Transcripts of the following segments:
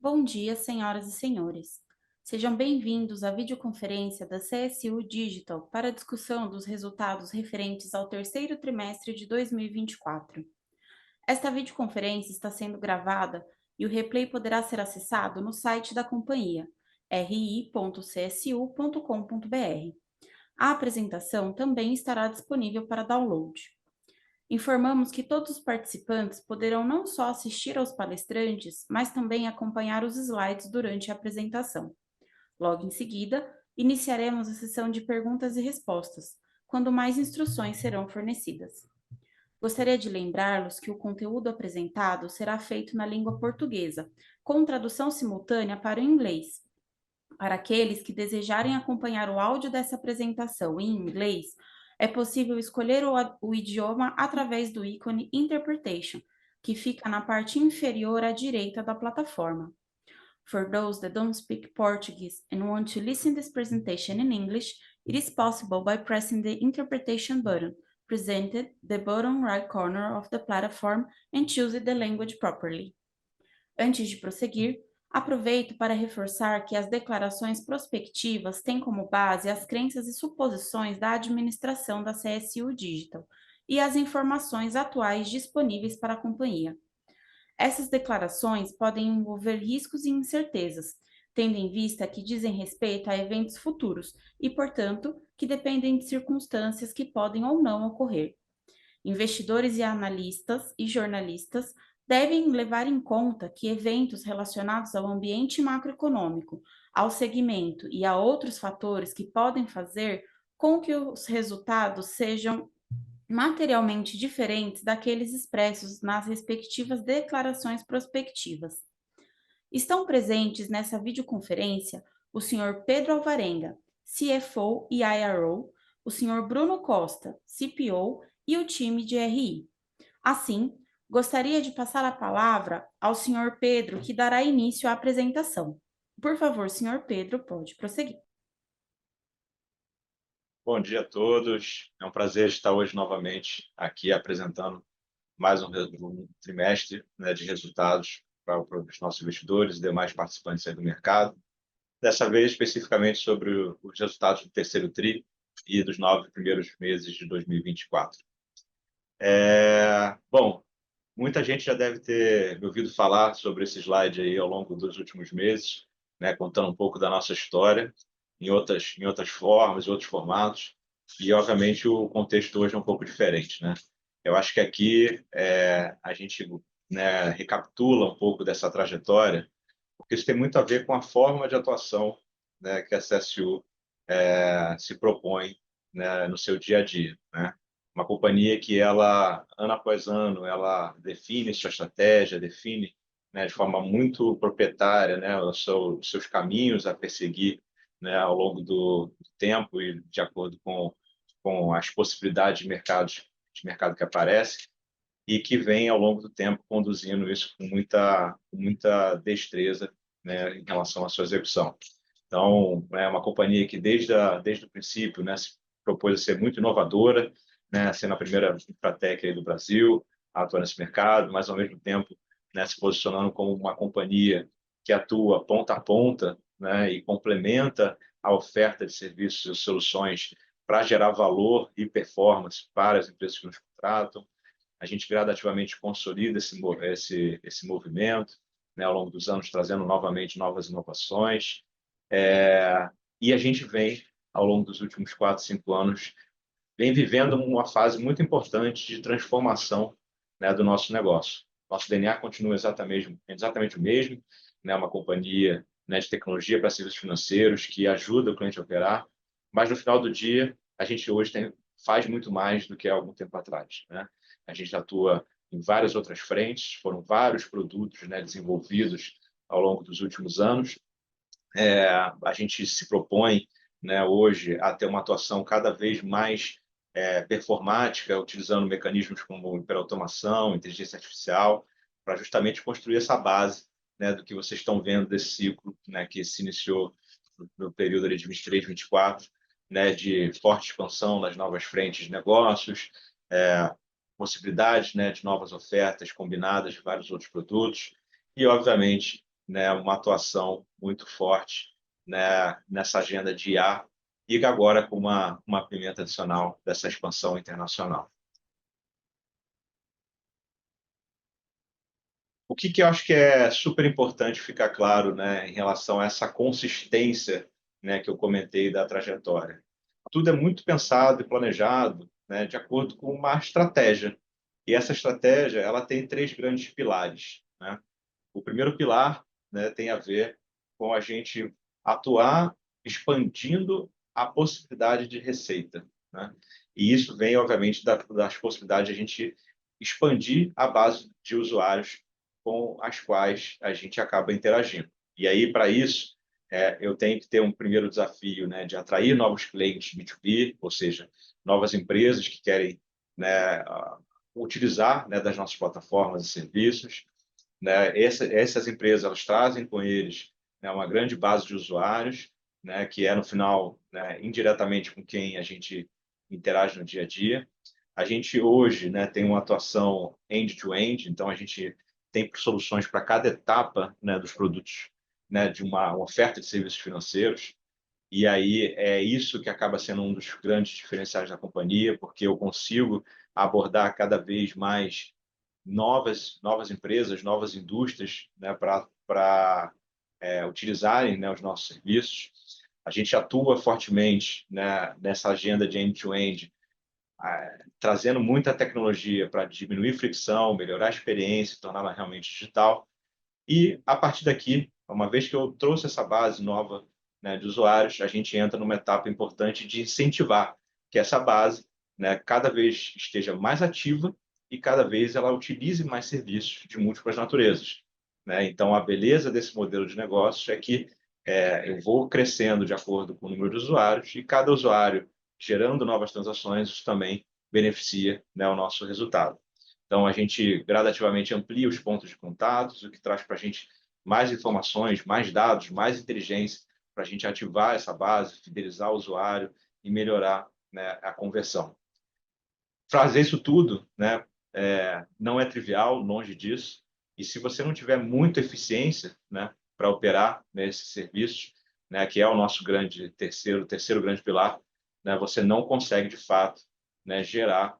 Bom dia, senhoras e senhores. Sejam bem-vindos à videoconferência da CSU Digital para a discussão dos resultados referentes ao terceiro trimestre de 2024. Esta videoconferência está sendo gravada e o replay poderá ser acessado no site da companhia, ri.csu.com.br. A apresentação também estará disponível para download. Informamos que todos os participantes poderão não só assistir aos palestrantes, mas também acompanhar os slides durante a apresentação. Logo em seguida, iniciaremos a sessão de perguntas e respostas, quando mais instruções serão fornecidas. Gostaria de lembrá-los que o conteúdo apresentado será feito na língua portuguesa, com tradução simultânea para o inglês. Para aqueles que desejarem acompanhar o áudio dessa apresentação em inglês, é possível escolher o idioma através do ícone Interpretation, que fica na parte inferior à direita da plataforma. For those that don't speak Portuguese and want to listen this presentation in English, it is possible by pressing the Interpretation button, presented the bottom right corner of the platform, and choosing the language properly. Antes de prosseguir, aproveito para reforçar que as declarações prospectivas têm como base as crenças e suposições da administração da CSU Digital e as informações atuais disponíveis para a companhia. Essas declarações podem envolver riscos e incertezas, tendo em vista que dizem respeito a eventos futuros e, portanto, que dependem de circunstâncias que podem ou não ocorrer. Investidores e analistas e jornalistas devem levar em conta que eventos relacionados ao ambiente macroeconômico, ao segmento e a outros fatores que podem fazer com que os resultados sejam materialmente diferentes daqueles expressos nas respectivas declarações prospectivas. Estão presentes nessa videoconferência o Sr. Pedro Alvarenga, CFO e IRO, o Sr. Bruno Costa, CPO e o time de RI. Assim, gostaria de passar a palavra ao Sr. Pedro, que dará início à apresentação. Por favor, Sr. Pedro, pode prosseguir. Bom dia a todos. É um prazer estar hoje novamente aqui apresentando mais um trimestre, né, de resultados para os nossos investidores e demais participantes aí do mercado. Dessa vez, especificamente sobre os resultados do terceiro tri e dos 9 primeiros meses de 2024. Bom, muita gente já deve ter me ouvido falar sobre esse slide aí ao longo dos últimos meses, né, contando um pouco da nossa história em outras formas, em outros formatos. E, obviamente, o contexto hoje é um pouco diferente, né? Eu acho que aqui a gente, né, recapitula um pouco dessa trajetória, porque isso tem muito a ver com a forma de atuação, né, que a CSU se propõe, né, no seu dia a dia, né? Uma companhia que ela, ano após ano, ela define sua estratégia, define, né, de forma muito proprietária, né, os seus caminhos a perseguir, né, ao longo do tempo e de acordo com as possibilidades de mercado que aparecem e que vem, ao longo do tempo, conduzindo isso com muita destreza, né, em relação à sua execução. Então, é uma companhia que, desde o princípio, né, se propôs a ser muito inovadora, né, sendo a primeira infratech aí do Brasil a atuar nesse mercado, mas, ao mesmo tempo, né, se posicionando como uma companhia que atua ponta a ponta, né, e complementa a oferta de serviços e soluções para gerar valor e performance para as empresas que nos contratam. A gente gradativamente consolida esse movimento, né, ao longo dos anos, trazendo novamente novas inovações. E a gente vem, ao longo dos últimos 4, 5 anos, vem vivendo uma fase muito importante de transformação, né, do nosso negócio. Nosso DNA continua exatamente o mesmo, né, uma companhia, né, de tecnologia para serviços financeiros que ajuda o cliente a operar, mas no final do dia, a gente hoje faz muito mais do que há algum tempo atrás, né? A gente atua em várias outras frentes, foram vários produtos, né, desenvolvidos ao longo dos últimos anos. A gente se propõe, né, hoje a ter uma atuação cada vez mais performática, utilizando mecanismos como hiperautomação, inteligência artificial, para justamente construir essa base, né, do que vocês estão vendo desse ciclo, né, que se iniciou no período ali de 23, 24, né, de forte expansão nas novas frentes de negócios, possibilidades, né, de novas ofertas combinadas de vários outros produtos e, obviamente, né, uma atuação muito forte, né, nessa agenda de IA e agora com uma pimenta adicional dessa expansão internacional. O que eu acho que é super importante ficar claro, né, em relação a essa consistência, né, que eu comentei da trajetória. Tudo é muito pensado e planejado, né, de acordo com uma estratégia. E essa estratégia, ela tem três grandes pilares, né? O primeiro pilar, né, tem a ver com a gente atuar expandindo a possibilidade de receita, né? E isso vem, obviamente, das possibilidades de a gente expandir a base de usuários com as quais a gente acaba interagindo. E aí, para isso, eu tenho que ter um primeiro desafio, né, de atrair novos clientes B2B, ou seja, novas empresas que querem, né, utilizar, né, das nossas plataformas e serviços, né? Essas empresas elas trazem com eles, né, uma grande base de usuários, né, que é no final, né, indiretamente com quem a gente interage no dia a dia. A gente hoje, né, tem uma atuação end-to-end, então a gente tem soluções para cada etapa, né, dos produtos, né, de uma oferta de serviços financeiros. E aí é isso que acaba sendo um dos grandes diferenciais da companhia, porque eu consigo abordar cada vez mais novas empresas, novas indústrias, né, para utilizarem, né, os nossos serviços. A gente atua fortemente, né, nessa agenda de end-to-end, trazendo muita tecnologia para diminuir fricção, melhorar a experiência, torná-la realmente digital. E, a partir daqui, uma vez que eu trouxe essa base nova, né, de usuários, a gente entra numa etapa importante de incentivar que essa base, né, cada vez esteja mais ativa e cada vez ela utilize mais serviços de múltiplas naturezas, né? Então, a beleza desse modelo de negócio é que eu vou crescendo de acordo com o número de usuários e cada usuário gerando novas transações, isso também beneficia, né, o nosso resultado. Então, a gente gradativamente amplia os pontos de contatos, o que traz para a gente mais informações, mais dados, mais inteligência para a gente ativar essa base, fidelizar o usuário e melhorar, né, a conversão. Fazer isso tudo, né, não é trivial, longe disso. E se você não tiver muita eficiência, né, para operar nesses serviços, né, que é o nosso terceiro grande pilar, né, você não consegue, de fato, né, gerar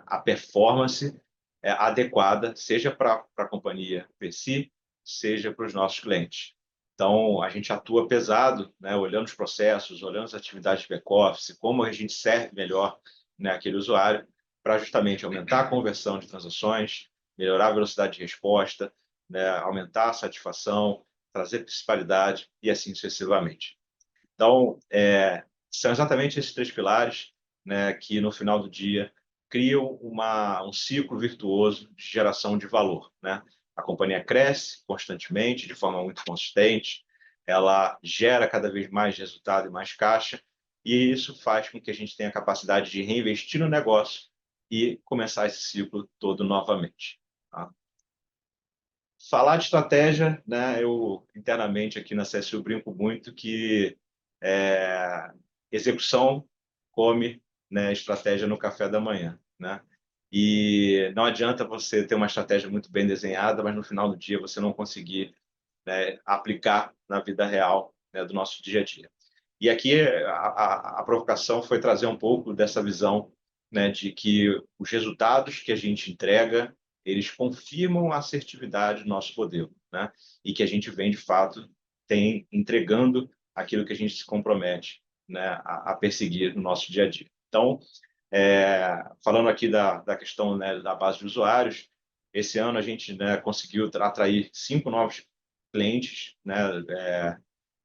a performance adequada, seja para a companhia per si, seja para os nossos clientes. Então, a gente atua pesado, né, olhando os processos, olhando as atividades de back-office, como a gente serve melhor, né, aquele usuário, para justamente aumentar a conversão de transações, melhorar a velocidade de resposta, né, aumentar a satisfação, trazer principalidade e assim sucessivamente. Então, são exatamente esses três pilares, né, que no final do dia criam um ciclo virtuoso de geração de valor, né? A companhia cresce constantemente, de forma muito consistente, ela gera cada vez mais resultado e mais caixa, e isso faz com que a gente tenha a capacidade de reinvestir no negócio e começar esse ciclo todo novamente. Tá? Falar de estratégia, né, eu internamente aqui na CSU brinco muito que execução come, né, estratégia no café da manhã, né? E não adianta você ter uma estratégia muito bem desenhada, mas no final do dia você não conseguir, né, aplicar na vida real, né, do nosso dia a dia. E aqui a provocação foi trazer um pouco dessa visão, né, de que os resultados que a gente entrega, eles confirmam a assertividade do nosso modelo, né? E que a gente vem, de fato, entregando aquilo que a gente se compromete, né, a perseguir no nosso dia a dia. Então, falando aqui da questão, né, da base de usuários, esse ano a gente, né, conseguiu atrair 5 novos clientes, né,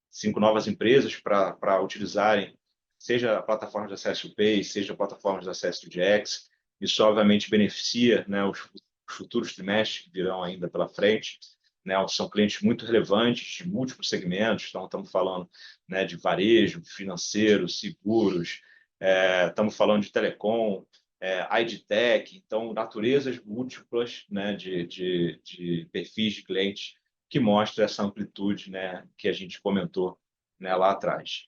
5 novas empresas para utilizarem, seja a plataforma de acesso Pay, seja a plataforma de acesso DX. Isso, obviamente, beneficia, né, os futuros trimestres que virão ainda pela frente. Né, são clientes muito relevantes de múltiplos segmentos, então estamos falando, né, de varejo, financeiro, seguros, estamos falando de telecom, IDTech, então naturezas múltiplas, né, de perfis de clientes que mostra essa amplitude, né, que a gente comentou, né, lá atrás.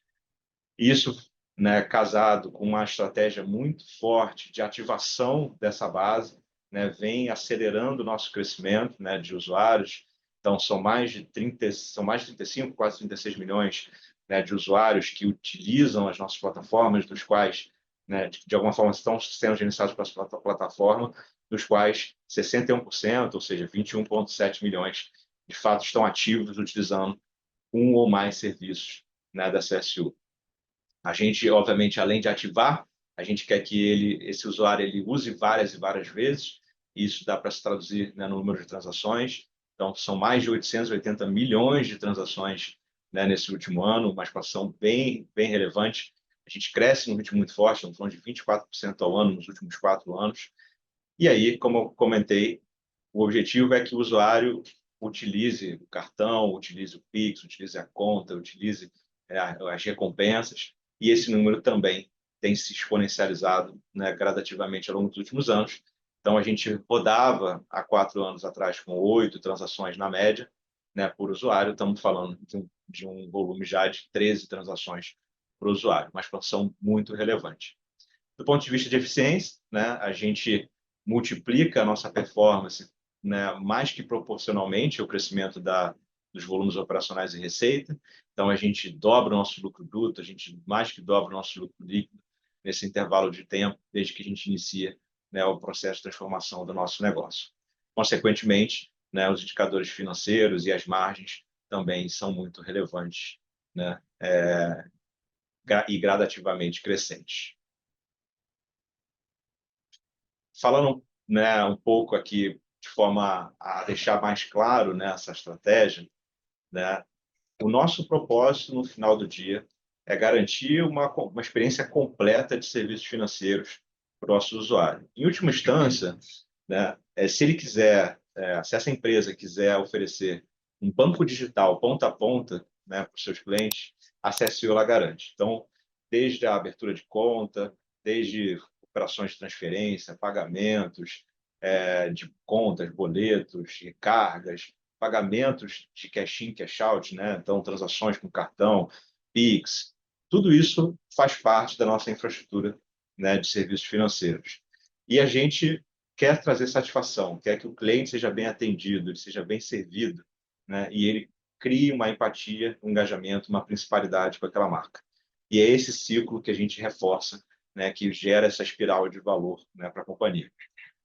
Isso, né, casado com uma estratégia muito forte de ativação dessa base, né, vem acelerando o nosso crescimento, né, de usuários. Então, são mais de 35, quase 36 milhões, né, de usuários que utilizam as nossas plataformas, dos quais, né, de alguma forma, estão sendo gerenciados para a plataforma, dos quais 61%, ou seja, 21,7 milhões, de fato, estão ativos utilizando um ou mais serviços, né, da CSU. A gente, obviamente, além de ativar, a gente quer que esse usuário ele use várias e várias vezes. Isso dá para se traduzir, né, no número de transações. Então, são mais de 880 milhões de transações, né, nesse último ano, uma expansão bem, bem relevante. A gente cresce num ritmo muito forte, estamos falando de 24% ao ano nos últimos 4 anos. E aí, como eu comentei, o objetivo é que o usuário utilize o cartão, utilize o Pix, utilize a conta, utilize as recompensas, e esse número também tem se exponencializado, né, gradativamente ao longo dos últimos anos. Então, a gente rodava há 4 anos atrás com 8 transações na média, né, por usuário. Estamos falando de um volume já de 13 transações por usuário, uma expansão muito relevante. Do ponto de vista de eficiência, né, a gente multiplica a nossa performance, né, mais que proporcionalmente ao crescimento dos volumes operacionais e receita. Então, a gente dobra o nosso lucro bruto, a gente mais que dobra o nosso lucro líquido nesse intervalo de tempo, desde que a gente inicia, né, o processo de transformação do nosso negócio. Consequentemente, né, os indicadores financeiros e as margens também são muito relevantes, né, e gradativamente crescentes. Falando, né, um pouco aqui de forma a deixar mais claro, né, essa estratégia, né, o nosso propósito no final do dia é garantir uma experiência completa de serviços financeiros para o nosso usuário. Em última instância, né, se ele quiser, se essa empresa quiser oferecer um banco digital ponta a ponta, né, para os seus clientes, a CSU ela garante. Então, desde a abertura de conta, desde operações de transferência, pagamentos de contas, boletos, recargas, pagamentos de cash in, cash out, né? Então, transações com cartão, Pix, tudo isso faz parte da nossa infraestrutura, né, de serviços financeiros. E a gente quer trazer satisfação, quer que o cliente seja bem atendido, ele seja bem servido, né, e ele crie uma empatia, um engajamento, uma principalidade com aquela marca. E é esse ciclo que a gente reforça, né, que gera essa espiral de valor, né, para a companhia.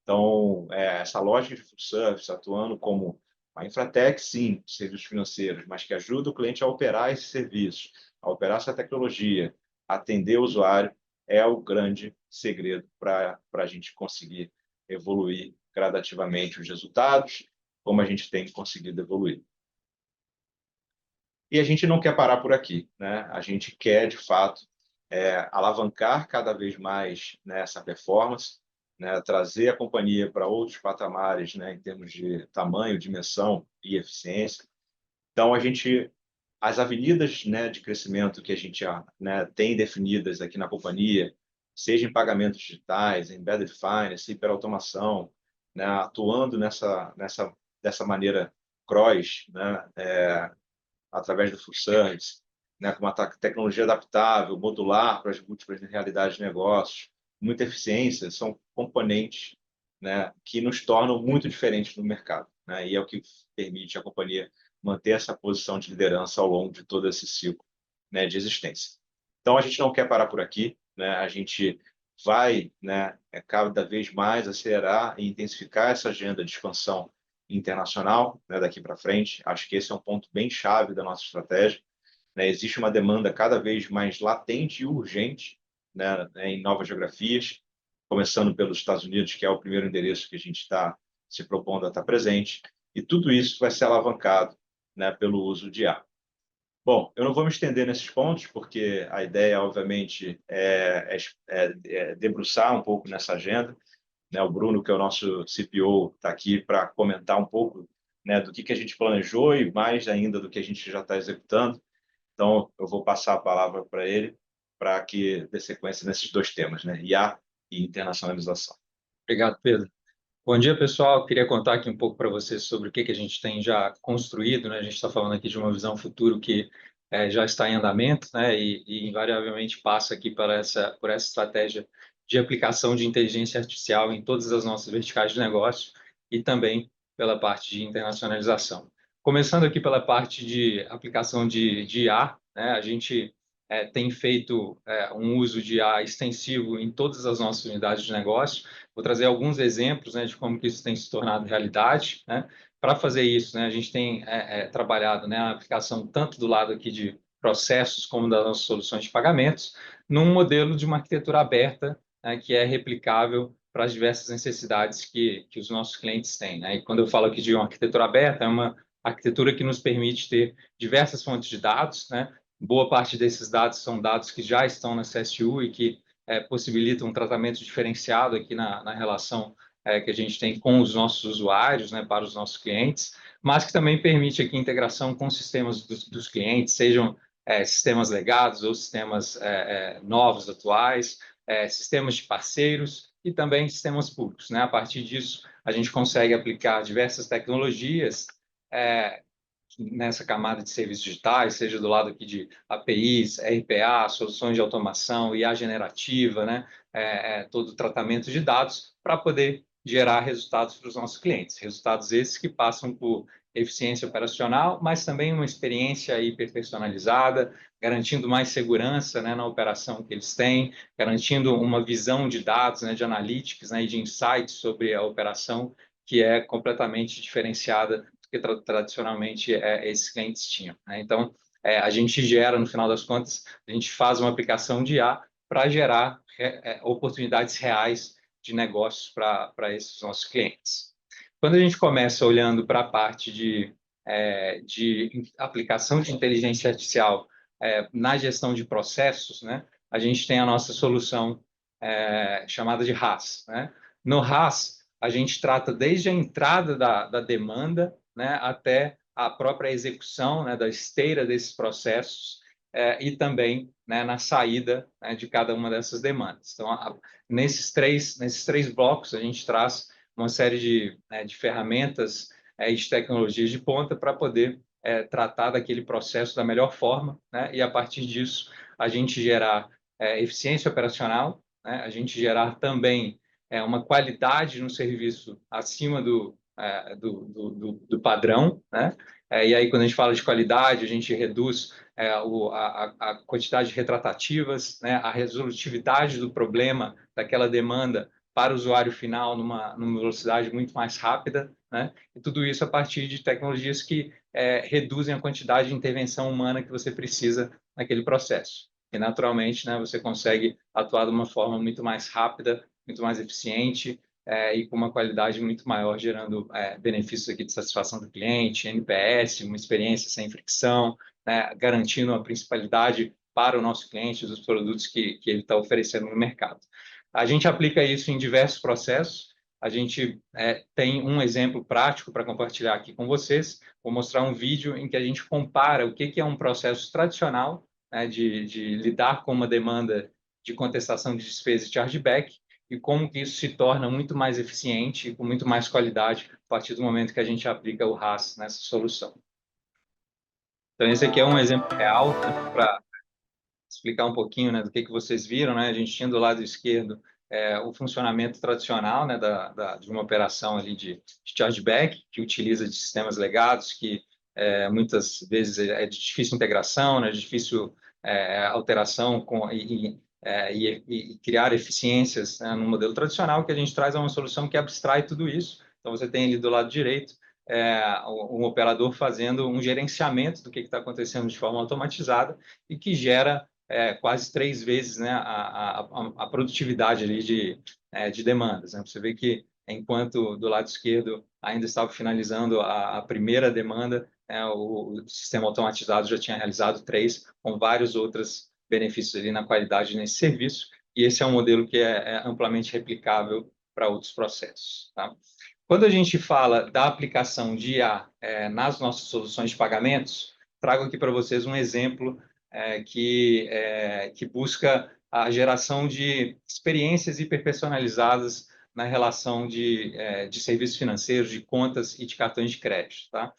Então, essa lógica de full service, atuando como a Infratech, sim, de serviços financeiros, mas que ajuda o cliente a operar esses serviços, a operar essa tecnologia, a atender o usuário, é o grande segredo para a gente conseguir evoluir gradativamente os resultados, como a gente tem conseguido evoluir. E a gente não quer parar por aqui, né? A gente quer, de fato, alavancar cada vez mais, né, essa performance, né, trazer a companhia para outros patamares, né, em termos de tamanho, dimensão e eficiência. Então, as avenidas, né, de crescimento que a gente, né, tem definidas aqui na companhia, seja em pagamentos digitais, embedded finance, hiperautomação, né, atuando dessa maneira cross, né, através do full service, né, com uma tecnologia adaptável, modular para as múltiplas realidades de negócios, muita eficiência, são componentes, né, que nos tornam muito diferentes no mercado, né, e é o que permite a companhia manter essa posição de liderança ao longo de todo esse ciclo, né, de existência. Então, a gente não quer parar por aqui, né, a gente vai, né, cada vez mais acelerar e intensificar essa agenda de expansão internacional, né, daqui para frente. Acho que esse é um ponto bem chave da nossa estratégia, né? Existe uma demanda cada vez mais latente e urgente, né, em novas geografias, começando pelos Estados Unidos, que é o primeiro endereço que a gente está se propondo a estar presente, e tudo isso vai ser alavancado, né, pelo uso de IA. Bom, eu não vou me estender nesses pontos, porque a ideia, obviamente, é debruçar um pouco nessa agenda, né? O Bruno, que é o nosso CPO, está aqui para comentar um pouco, né, do que a gente planejou e mais ainda do que a gente já está executando. Então, eu vou passar a palavra para ele para que dê sequência nesses dois temas, né, IA e internacionalização. Obrigado, Pedro. Bom dia, pessoal. Queria contar aqui um pouco para vocês sobre o que a gente tem já construído, né? A gente está falando aqui de uma visão futuro que já está em andamento, né? E invariavelmente passa aqui por essa estratégia de aplicação de inteligência artificial em todas as nossas verticais de negócio e também pela parte de internacionalização. Começando aqui pela parte de aplicação de IA, né? A gente tem feito um uso de IA extensivo em todas as nossas unidades de negócio. Vou trazer alguns exemplos, né, de como que isso tem se tornado realidade, né? Para fazer isso, né, a gente tem trabalhado, né, a aplicação tanto do lado aqui de processos como das nossas soluções de pagamentos, num modelo de uma arquitetura aberta, né, que é replicável para as diversas necessidades que os nossos clientes têm, né? E quando eu falo aqui de uma arquitetura aberta, é uma arquitetura que nos permite ter diversas fontes de dados, né? Boa parte desses dados são dados que já estão na CSU e que possibilitam um tratamento diferenciado aqui na relação que a gente tem com os nossos usuários, né, para os nossos clientes, mas que também permite aqui integração com sistemas dos clientes, sejam sistemas legados ou sistemas novos, atuais, sistemas de parceiros e também sistemas públicos, né? A partir disso, a gente consegue aplicar diversas tecnologias nessa camada de serviços digitais, seja do lado aqui de APIs, RPA, soluções de automação, IA generativa, né? Todo o tratamento de dados para poder gerar resultados para os nossos clientes. Resultados esses que passam por eficiência operacional, mas também uma experiência hiperpersonalizada, garantindo mais segurança, né, na operação que eles têm, garantindo uma visão de dados, né, de analytics, né, e de insights sobre a operação que é completamente diferenciada do que tradicionalmente esses clientes tinham, né? Então, a gente gera, no final das contas, a gente faz uma aplicação de IA para gerar oportunidades reais de negócios para esses nossos clientes. Quando a gente começa olhando para a parte de aplicação de inteligência artificial na gestão de processos, né, a gente tem a nossa solução chamada de RaaS, né? No RaaS, a gente trata desde a entrada da demanda, né, até a própria execução, né, da esteira desses processos e também, né, na saída, né, de cada uma dessas demandas. Então, nesses três blocos, a gente traz uma série de ferramentas e de tecnologias de ponta para poder tratar daquele processo da melhor forma, né, e, a partir disso, a gente gerar eficiência operacional, né, a gente gerar também uma qualidade no serviço acima do padrão, né? E aí, quando a gente fala de qualidade, a gente reduz a quantidade de retratativas, né? A resolutividade do problema, daquela demanda para o usuário final numa velocidade muito mais rápida, né? E tudo isso a partir de tecnologias que reduzem a quantidade de intervenção humana que você precisa naquele processo. E, naturalmente, né, você consegue atuar de uma forma muito mais rápida, muito mais eficiente e com uma qualidade muito maior, gerando benefícios aqui de satisfação do cliente, NPS, uma experiência sem fricção, né, garantindo a principalidade para o nosso cliente dos produtos que ele está oferecendo no mercado. A gente aplica isso em diversos processos. A gente tem um exemplo prático para compartilhar aqui com vocês. Vou mostrar um vídeo em que a gente compara o que é um processo tradicional, né, de lidar com uma demanda de contestação de despesa e chargeback, e como que isso se torna muito mais eficiente e com muito mais qualidade a partir do momento que a gente aplica o RaaS nessa solução. Então, esse aqui é um exemplo real, né, para explicar um pouquinho, né, do que vocês viram, né? A gente tinha do lado esquerdo o funcionamento tradicional, né, de uma operação ali de chargeback, que utiliza de sistemas legados, que muitas vezes é de difícil integração, né, de difícil alteração e criar eficiências, né, no modelo tradicional. Que a gente traz uma solução que abstrai tudo isso. Então, você tem ali do lado direito um operador fazendo um gerenciamento do que está acontecendo de forma automatizada e que gera quase 3 vezes, né, a produtividade ali de demandas, né? Você vê que, enquanto do lado esquerdo ainda estava finalizando a primeira demanda, o sistema automatizado já tinha realizado 3, com vários outros benefícios ali na qualidade nesse serviço, e esse é um modelo que é amplamente replicável para outros processos, tá? Quando a gente fala da aplicação de IA nas nossas soluções de pagamentos, trago aqui para vocês um exemplo que busca a geração de experiências hiperpersonalizadas na relação de serviços financeiros, de contas e de cartões de crédito, tá?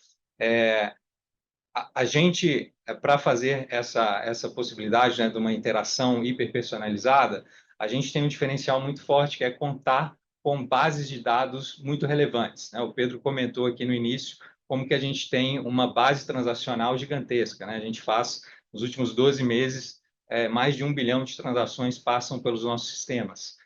A gente, para fazer essa possibilidade, né, de uma interação hiperpersonalizada, a gente tem um diferencial muito forte, que é contar com bases de dados muito relevantes, né? O Pedro comentou aqui no início como que a gente tem uma base transacional gigantesca, né? A gente faz, nos últimos 12 meses, mais de 1 bilhão de transações passam pelos nossos sistemas.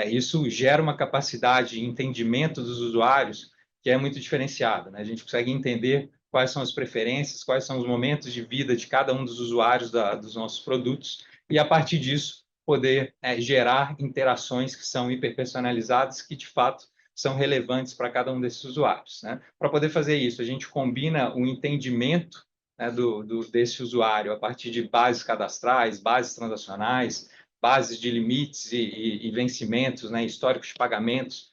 Isso gera uma capacidade de entendimento dos usuários que é muito diferenciada, né? A gente consegue entender quais são as preferências, quais são os momentos de vida de cada um dos usuários dos nossos produtos, e a partir disso poder gerar interações que são hiperpersonalizadas, que de fato são relevantes para cada um desses usuários, né? Para poder fazer isso, a gente combina o entendimento, né, desse usuário a partir de bases cadastrais, bases transacionais, bases de limites e vencimentos, né, históricos de pagamentos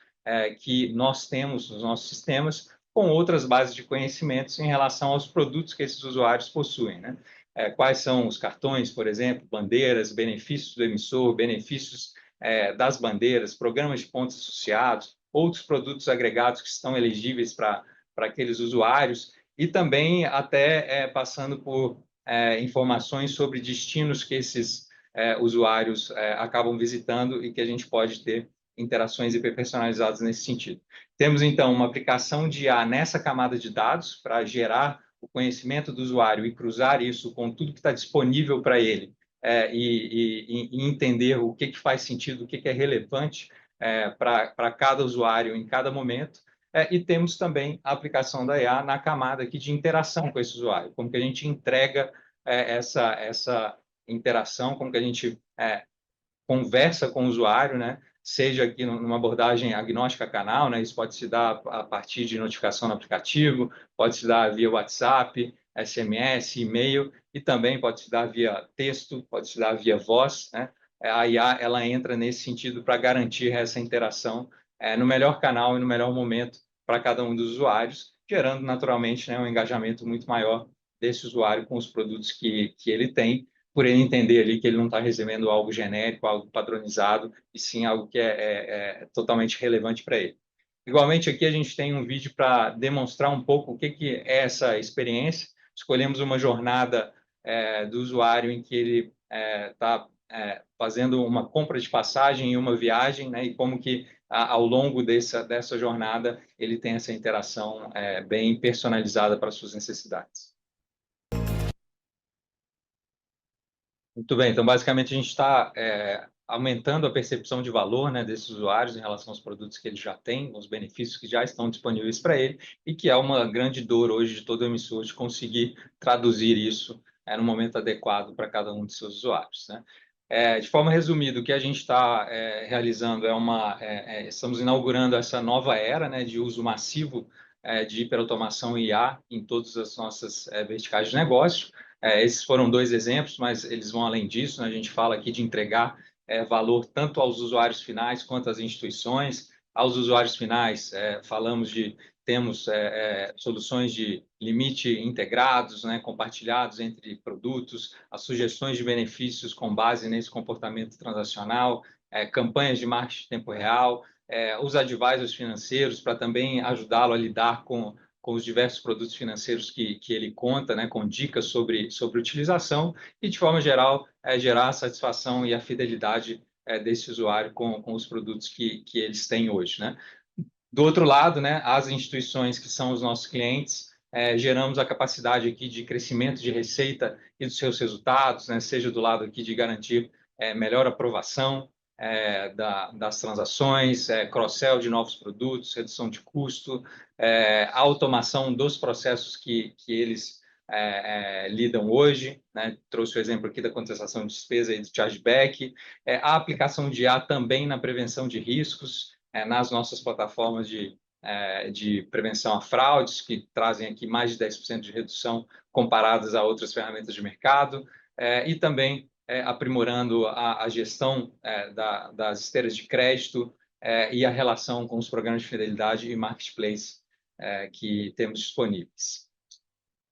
que nós temos nos nossos sistemas, com outras bases de conhecimentos em relação aos produtos que esses usuários possuem, né? Quais são os cartões, por exemplo, bandeiras, benefícios do emissor, benefícios das bandeiras, programas de pontos associados, outros produtos agregados que estão elegíveis para aqueles usuários, e também até passando por informações sobre destinos que esses usuários acabam visitando e que a gente pode ter interações hiperpersonalizadas nesse sentido. Temos, então, uma aplicação de IA nessa camada de dados para gerar o conhecimento do usuário e cruzar isso com tudo que está disponível para ele e entender o que faz sentido, o que é relevante para cada usuário em cada momento. E temos também a aplicação da IA na camada aqui de interação com esse usuário, como que a gente entrega essa interação, como que a gente conversa com o usuário, né? Seja aqui numa abordagem agnóstica canal, né? Isso pode se dar a partir de notificação no aplicativo, pode se dar via WhatsApp, SMS, e-mail, e também pode se dar via texto, pode se dar via voz, né? A IA, ela entra nesse sentido para garantir essa interação no melhor canal e no melhor momento para cada um dos usuários, gerando naturalmente, né, um engajamento muito maior desse usuário com os produtos que ele tem, por ele entender ali que ele não está recebendo algo genérico, algo padronizado, e sim algo que é totalmente relevante para ele. Igualmente, aqui a gente tem um vídeo para demonstrar um pouco o que é essa experiência. Escolhemos uma jornada do usuário em que ele está fazendo uma compra de passagem em uma viagem, né, e como que ao longo dessa jornada ele tem essa interação bem personalizada para suas necessidades. Muito bem, então basicamente a gente está aumentando a percepção de valor, né, desses usuários em relação aos produtos que eles já têm, os benefícios que já estão disponíveis para ele, e que é uma grande dor hoje de todo emissor de conseguir traduzir isso no momento adequado para cada um de seus usuários, né? De forma resumida, o que a gente está realizando estamos inaugurando essa nova era, né, de uso massivo de hiperautomação e IA em todas as nossas verticais de negócio. Esses foram 2 exemplos, mas eles vão além disso, né? A gente fala aqui de entregar valor tanto aos usuários finais quanto às instituições. Aos usuários finais, temos soluções de limite integrados, né, compartilhados entre produtos, as sugestões de benefícios com base nesse comportamento transacional, campanhas de marketing em tempo real, os advisors financeiros para também ajudá-lo a lidar com os diversos produtos financeiros que ele conta, né, com dicas sobre utilização e, de forma geral, gerar a satisfação e a fidelidade desse usuário com os produtos que eles têm hoje, né? Do outro lado, né, as instituições que são os nossos clientes, geramos a capacidade aqui de crescimento de receita e dos seus resultados, né, seja do lado aqui de garantir melhor aprovação das transações, cross-sell de novos produtos, redução de custo, automação dos processos que eles lidam hoje, né? Trouxe o exemplo aqui da contestação de despesa e do chargeback, a aplicação de IA também na prevenção de riscos, nas nossas plataformas de prevenção a fraudes, que trazem aqui mais de 10% de redução comparadas a outras ferramentas de mercado, e também aprimorando a gestão das esteiras de crédito e a relação com os programas de fidelidade e marketplace que temos disponíveis.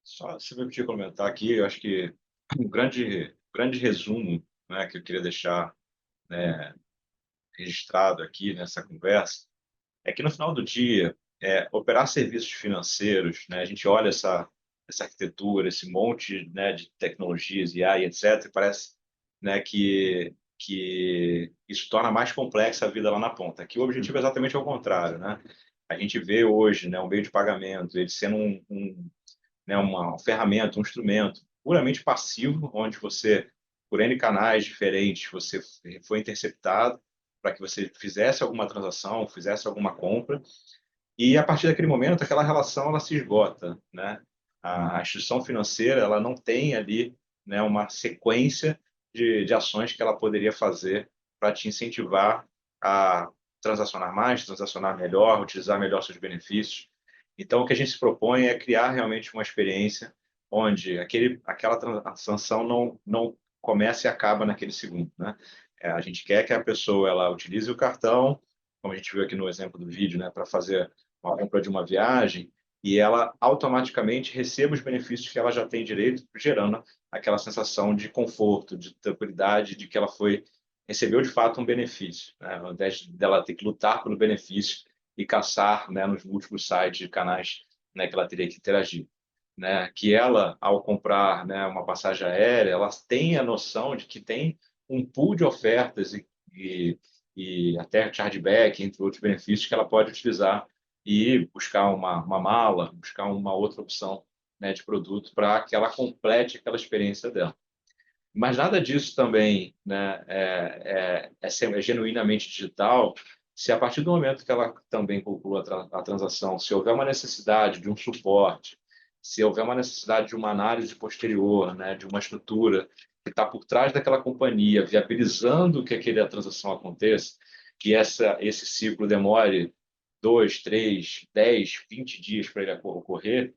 Só se me permitir comentar aqui, eu acho que um grande resumo, né, que eu queria deixar, né, registrado aqui nessa conversa é que no final do dia, operar serviços financeiros, né, a gente olha essa arquitetura, esse monte, né, de tecnologias, IA e etc, e parece, né, que isso torna mais complexa a vida lá na ponta. Aqui o objetivo é exatamente ao contrário, né? a gente vê hoje, né, um meio de pagamento, ele sendo né, uma ferramenta, um instrumento puramente passivo, onde você, por N canais diferentes, você foi interceptado para que você fizesse alguma transação, fizesse alguma compra, e a partir daquele momento, aquela relação ela se esgota, né? A instituição financeira ela não tem ali, né, uma sequência de ações que ela poderia fazer para te incentivar a transacionar mais, transacionar melhor, utilizar melhor seus benefícios. Então, o que a gente se propõe é criar realmente uma experiência onde aquela transação não começa e acaba naquele segundo, né? A gente quer que a pessoa ela utilize o cartão, como a gente viu aqui no exemplo do vídeo, né, para fazer uma compra de uma viagem, e ela automaticamente receba os benefícios que ela já tem direito, gerando aquela sensação de conforto, de tranquilidade, de que ela recebeu de fato um benefício, né? Ao invés dela ter que lutar pelo benefício e caçar, né, nos múltiplos sites e canais, né, que ela teria que interagir. Né? Que ela, ao comprar, né, uma passagem aérea, ela tem a noção de que tem um pool de ofertas e até chargeback, entre outros benefícios, que ela pode utilizar e buscar uma mala, buscar uma outra opção, né, de produto para que ela complete aquela experiência dela. Mas nada disso também, né, é genuinamente digital se a partir do momento que ela também conclua a transação, se houver uma necessidade de um suporte, se houver uma necessidade de uma análise posterior, né, de uma estrutura que está por trás daquela companhia, viabilizando que aquela transação aconteça, que esse ciclo demore 2, 3, 10, 20 dias para ele ocorrer,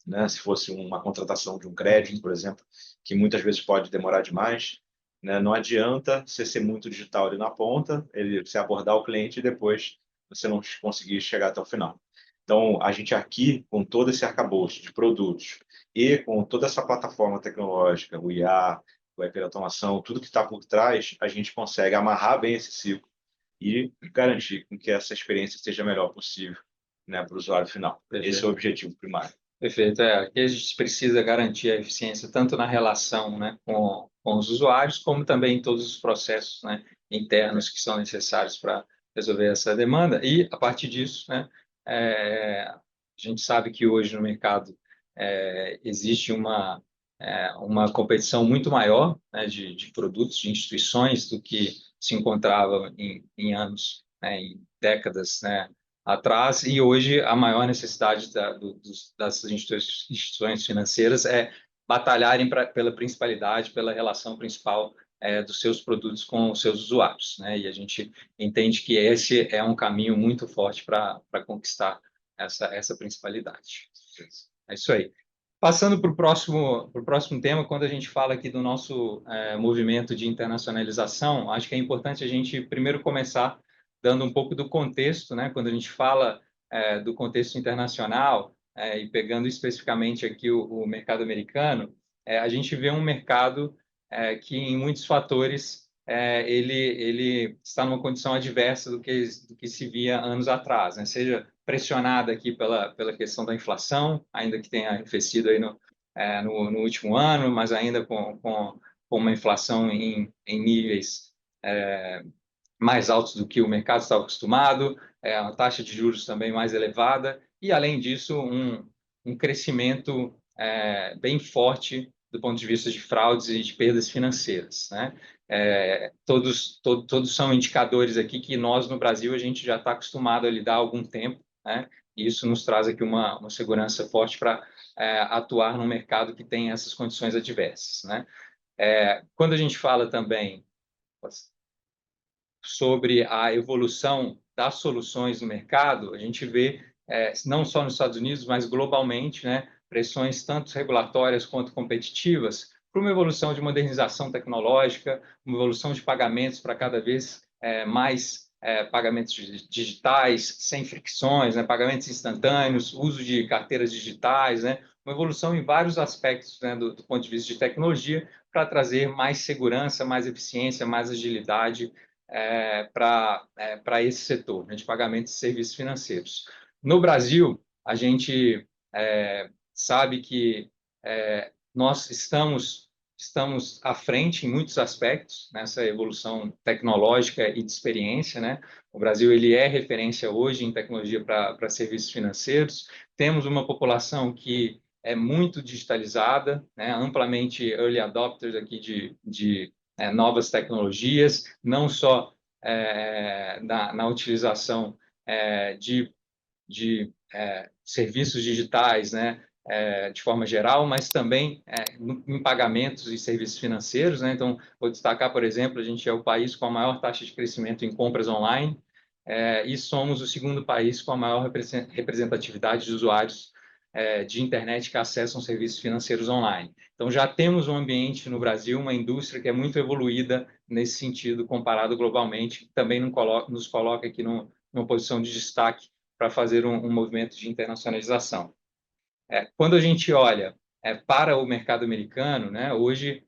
né? Se fosse uma contratação de um crédito, por exemplo, que muitas vezes pode demorar demais, né? Não adianta você ser muito digital ali na ponta, você abordar o cliente e depois você não conseguir chegar até o final. Então, a gente aqui, com todo esse arcabouço de produtos e com toda essa plataforma tecnológica, o IA, o hiperautomação, tudo que está por trás, a gente consegue amarrar bem esse ciclo e garantir com que essa experiência seja a melhor possível, né, para o usuário final. Esse é o Perfeito. objetivo primário. Perfeito. Aqui a gente precisa garantir a eficiência tanto na relação, né, com os usuários, como também em todos os processos, né, internos que são necessários para resolver essa demanda. E, a partir disso, né, a gente sabe que hoje no mercado existe uma competição muito maior, né, de produtos, de instituições, do que se encontrava em anos, né, em décadas, né, atrás, e hoje a maior necessidade das instituições financeiras é batalharem pela principalidade, pela relação principal dos seus produtos com os seus usuários, né? E a gente entende que esse é um caminho muito forte para conquistar essa principalidade. É isso aí. Passando para o próximo tema, quando a gente fala aqui do nosso movimento de internacionalização, acho que é importante a gente primeiro começar dando um pouco do contexto, né? Quando a gente fala do contexto internacional, e pegando especificamente aqui o mercado americano, a gente vê um mercado que, em muitos fatores, ele está numa condição adversa do que se via anos atrás, né? Seja pressionada aqui pela questão da inflação, ainda que tenha arrefecido aí no último ano, mas ainda com uma inflação em níveis mais altos do que o mercado estava acostumado, uma taxa de juros também mais elevada, e, além disso, um crescimento bem forte do ponto de vista de fraudes e de perdas financeiras, né? Todos são indicadores aqui que nós, no Brasil, a gente já está acostumado a lidar há algum tempo, né? E isso nos traz aqui uma segurança forte para atuar num mercado que tem essas condições adversas, né? Quando a gente fala também sobre a evolução das soluções no mercado, a gente vê, não só nos Estados Unidos, mas globalmente, né, pressões tanto regulatórias quanto competitivas para uma evolução de modernização tecnológica, uma evolução de pagamentos para cada vez mais pagamentos digitais, sem fricções, né, pagamentos instantâneos, uso de carteiras digitais, né, uma evolução em vários aspectos, né, do ponto de vista de tecnologia, para trazer mais segurança, mais eficiência, mais agilidade para esse setor, né, de pagamentos e serviços financeiros. No Brasil, a gente sabe que nós estamos estamos à frente em muitos aspectos nessa evolução tecnológica e de experiência, né? O Brasil ele é referência hoje em tecnologia para serviços financeiros. Temos uma população que é muito digitalizada, né? Amplamente early adopters aqui de novas tecnologias, não só na utilização de serviços digitais, né, de forma geral, mas também em pagamentos e serviços financeiros, né? Então, vou destacar, por exemplo, a gente é o país com a maior taxa de crescimento em compras online, e somos o segundo país com a maior representatividade de usuários de internet que acessam serviços financeiros online. Então, já temos um ambiente no Brasil, uma indústria que é muito evoluída nesse sentido, comparado globalmente, que também nos coloca aqui numa posição de destaque para fazer um movimento de internacionalização. Quando a gente olha para o mercado americano, né, hoje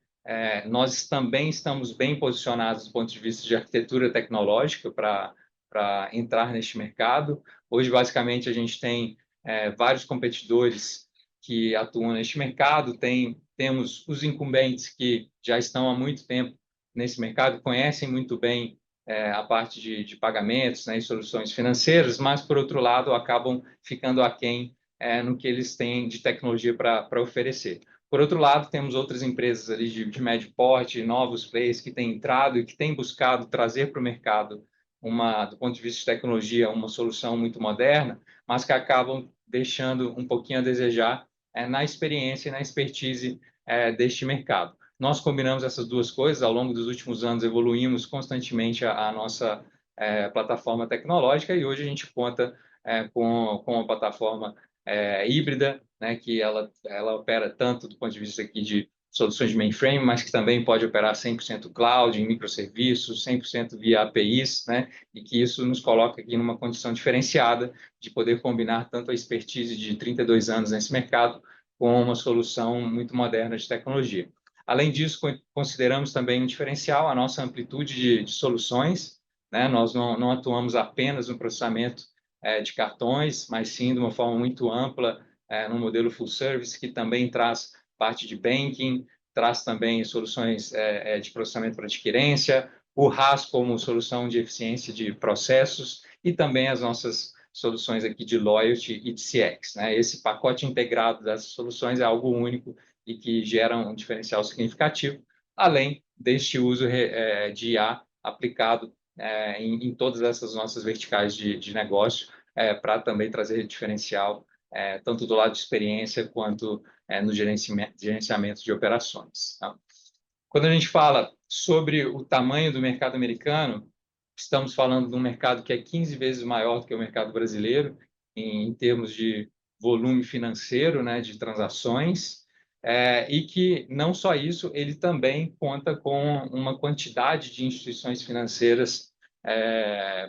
nós também estamos bem posicionados do ponto de vista de arquitetura tecnológica para entrar neste mercado. Hoje, basicamente, a gente tem vários competidores que atuam neste mercado, temos os incumbentes que já estão há muito tempo nesse mercado, conhecem muito bem a parte de pagamentos, né, e soluções financeiras, mas, por outro lado, acabam ficando aquém no que eles têm de tecnologia para oferecer. Por outro lado, temos outras empresas ali de médio porte, novos players que têm entrado e que têm buscado trazer para o mercado, do ponto de vista de tecnologia, uma solução muito moderna, mas que acabam deixando um pouquinho a desejar na experiência e na expertise deste mercado. Nós combinamos essas duas coisas, ao longo dos últimos anos evoluímos constantemente a nossa plataforma tecnológica e hoje a gente conta com uma plataforma híbrida, né, que ela opera tanto do ponto de vista aqui de soluções de mainframe, mas que também pode operar 100% cloud, em microserviços, 100% via APIs, né, e que isso nos coloca aqui numa condição diferenciada de poder combinar tanto a expertise de 32 anos nesse mercado com uma solução muito moderna de tecnologia. Além disso, consideramos também um diferencial a nossa amplitude de soluções, né? Nós não atuamos apenas no processamento de cartões, mas sim de uma forma muito ampla, no modelo full service, que também traz parte de banking, traz também soluções de processamento para adquirência, o RAS como solução de eficiência de processos e também as nossas soluções aqui de loyalty e de CX, né? Esse pacote integrado dessas soluções é algo único e que gera um diferencial significativo, além deste uso de IA aplicado em todas essas nossas verticais de negócio, para também trazer diferencial, tanto do lado de experiência quanto no gerenciamento de operações. Tá? Quando a gente fala sobre o tamanho do mercado americano, estamos falando de um mercado que é 15 vezes maior do que o mercado brasileiro, em termos de volume financeiro, né, de transações, e que, não só isso, ele também conta com uma quantidade de instituições financeiras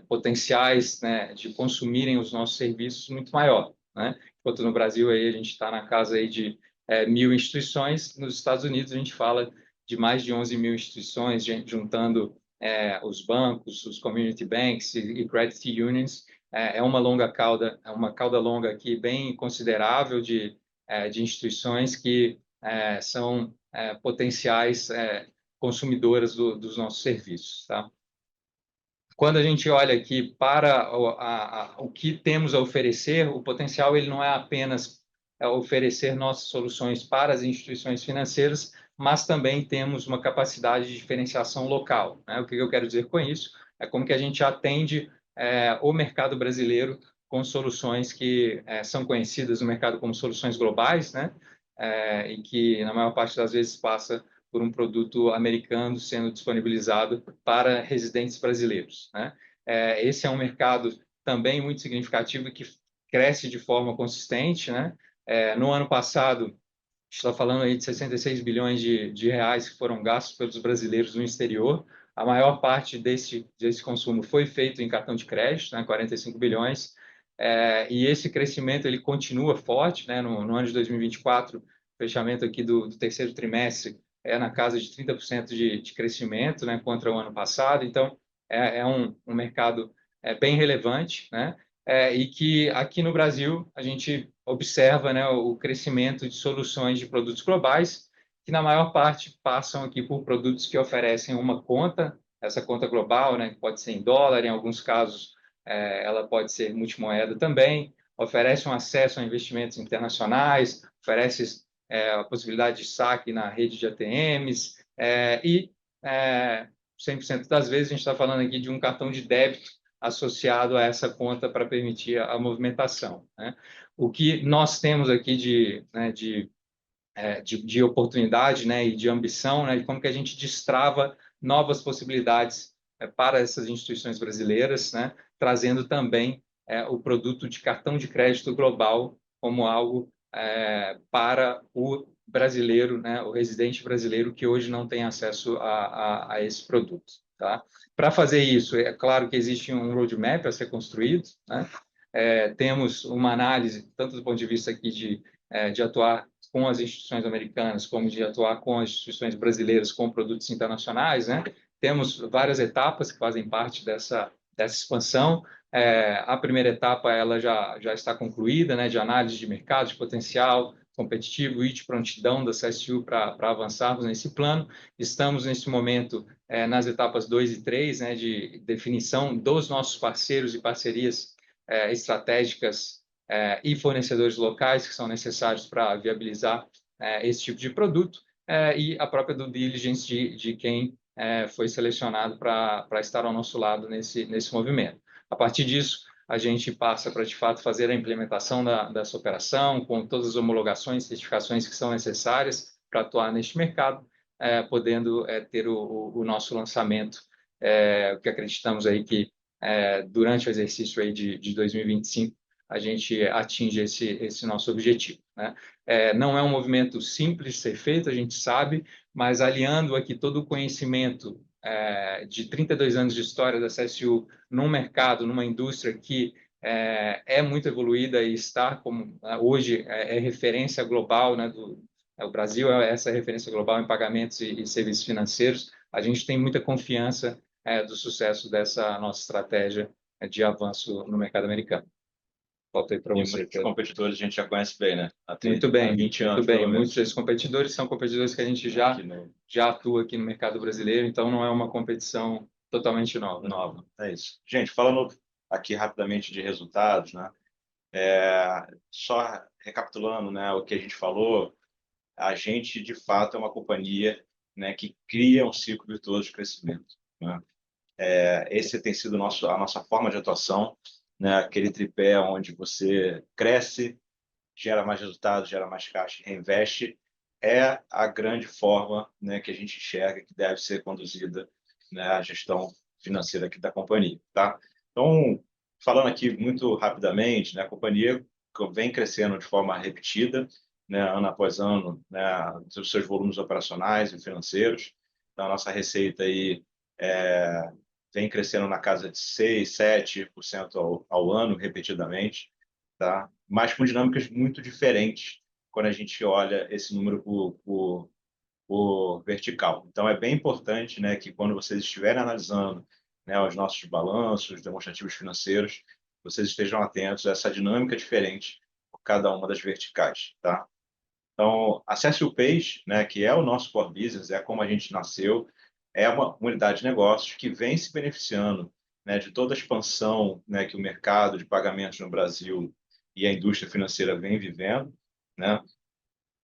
potenciais, né, de consumirem os nossos serviços muito maior, né? Enquanto no Brasil aí a gente está na casa aí de 1.000 instituições, nos Estados Unidos a gente fala de mais de 11.000 instituições, juntando os bancos, os community banks e credit unions. É uma cauda longa aqui bem considerável de instituições que são potenciais consumidoras dos nossos serviços, tá? Quando a gente olha aqui para o que temos a oferecer, o potencial ele não é apenas oferecer nossas soluções para as instituições financeiras, mas também temos uma capacidade de diferenciação local, né? O que eu quero dizer com isso? É como que a gente atende o mercado brasileiro com soluções que são conhecidas no mercado como soluções globais, né? E que, na maior parte das vezes, passa por um produto americano sendo disponibilizado para residentes brasileiros, né? Esse é um mercado também muito significativo que cresce de forma consistente, né? No ano passado, a gente está falando aí de 66 bilhões de reais que foram gastos pelos brasileiros no exterior. A maior parte desse consumo foi feito em cartão de crédito, né? 45 bilhões. E esse crescimento ele continua forte, né? No ano de 2024, fechamento aqui do terceiro trimestre, na casa de 30% de crescimento, né, contra o ano passado. Então, é um mercado bem relevante, né, e que aqui no Brasil a gente observa, né, o crescimento de soluções de produtos globais que na maior parte passam aqui por produtos que oferecem uma conta, essa conta global, né, que pode ser em dólar, em alguns casos ela pode ser multimoeda também, oferece um acesso a investimentos internacionais, oferece a possibilidade de saque na rede de ATMs, e 100% das vezes a gente está falando aqui de um cartão de débito associado a essa conta para permitir a movimentação, né? O que nós temos aqui de oportunidade, né, e de ambição, né, e como que a gente destrava novas possibilidades para essas instituições brasileiras, né, trazendo também o produto de cartão de crédito global como algo para o brasileiro, né, o residente brasileiro que hoje não tem acesso a esse produto. Tá? Para fazer isso, é claro que existe um roadmap a ser construído, né? Temos uma análise, tanto do ponto de vista aqui de atuar com as instituições americanas, como de atuar com as instituições brasileiras com produtos internacionais, né? Temos várias etapas que fazem parte dessa expansão. A primeira etapa ela já está concluída, né? De análise de mercado, de potencial competitivo e de prontidão da CSU para avançarmos nesse plano. Estamos, nesse momento, nas etapas 2 e 3, né? De definição dos nossos parceiros e parcerias estratégicas e fornecedores locais que são necessários para viabilizar esse tipo de produto, e a própria due diligence de quem foi selecionado para estar ao nosso lado nesse movimento. A partir disso, a gente passa para, de fato, fazer a implementação dessa operação, com todas as homologações, certificações que são necessárias para atuar neste mercado, podendo ter o nosso lançamento, que acreditamos aí que durante o exercício aí de 2025, a gente atinge esse nosso objetivo, né? Não é um movimento simples de ser feito, a gente sabe, mas aliando aqui todo o conhecimento de 32 anos de história da CSU num mercado, numa indústria que é muito evoluída e está como hoje referência global, né, o Brasil é essa referência global em pagamentos e serviços financeiros. A gente tem muita confiança do sucesso dessa nossa estratégia de avanço no mercado americano. Voltei para você. Muitos competidores a gente já conhece bem, né? Muito bem, 20 anos, muito bem. pelo menos. Muitos desses competidores são competidores que a gente já atua aqui no mercado brasileiro, então não é uma competição totalmente nova. Nova, é isso. Gente, falando aqui rapidamente de resultados, né? Só recapitulando, né, o que a gente falou, a gente, de fato, é uma companhia, né, que cria um ciclo virtuoso de crescimento, né? Esse tem sido a nossa forma de atuação, né? Aquele tripé onde você cresce, gera mais resultados, gera mais caixa, reinveste, é a grande forma, né, que a gente enxerga que deve ser conduzida, né, a gestão financeira aqui da companhia, tá? Então, falando aqui muito rapidamente, né, a companhia vem crescendo de forma repetida, né, ano após ano, né, os seus volumes operacionais e financeiros. Então, a nossa receita aí vem crescendo na casa de 6, 7% ao ano, repetidamente, tá? Mas com dinâmicas muito diferentes quando a gente olha esse número por vertical. Então, é bem importante, né, que quando vocês estiverem analisando, né, os nossos balanços, demonstrativos financeiros, vocês estejam atentos a essa dinâmica diferente por cada uma das verticais, tá? Então, a CSU Pay, né, que é o nosso core business, é como a gente nasceu, é uma unidade de negócios que vem se beneficiando, né, de toda a expansão, né, que o mercado de pagamentos no Brasil e a indústria financeira vem vivendo, né?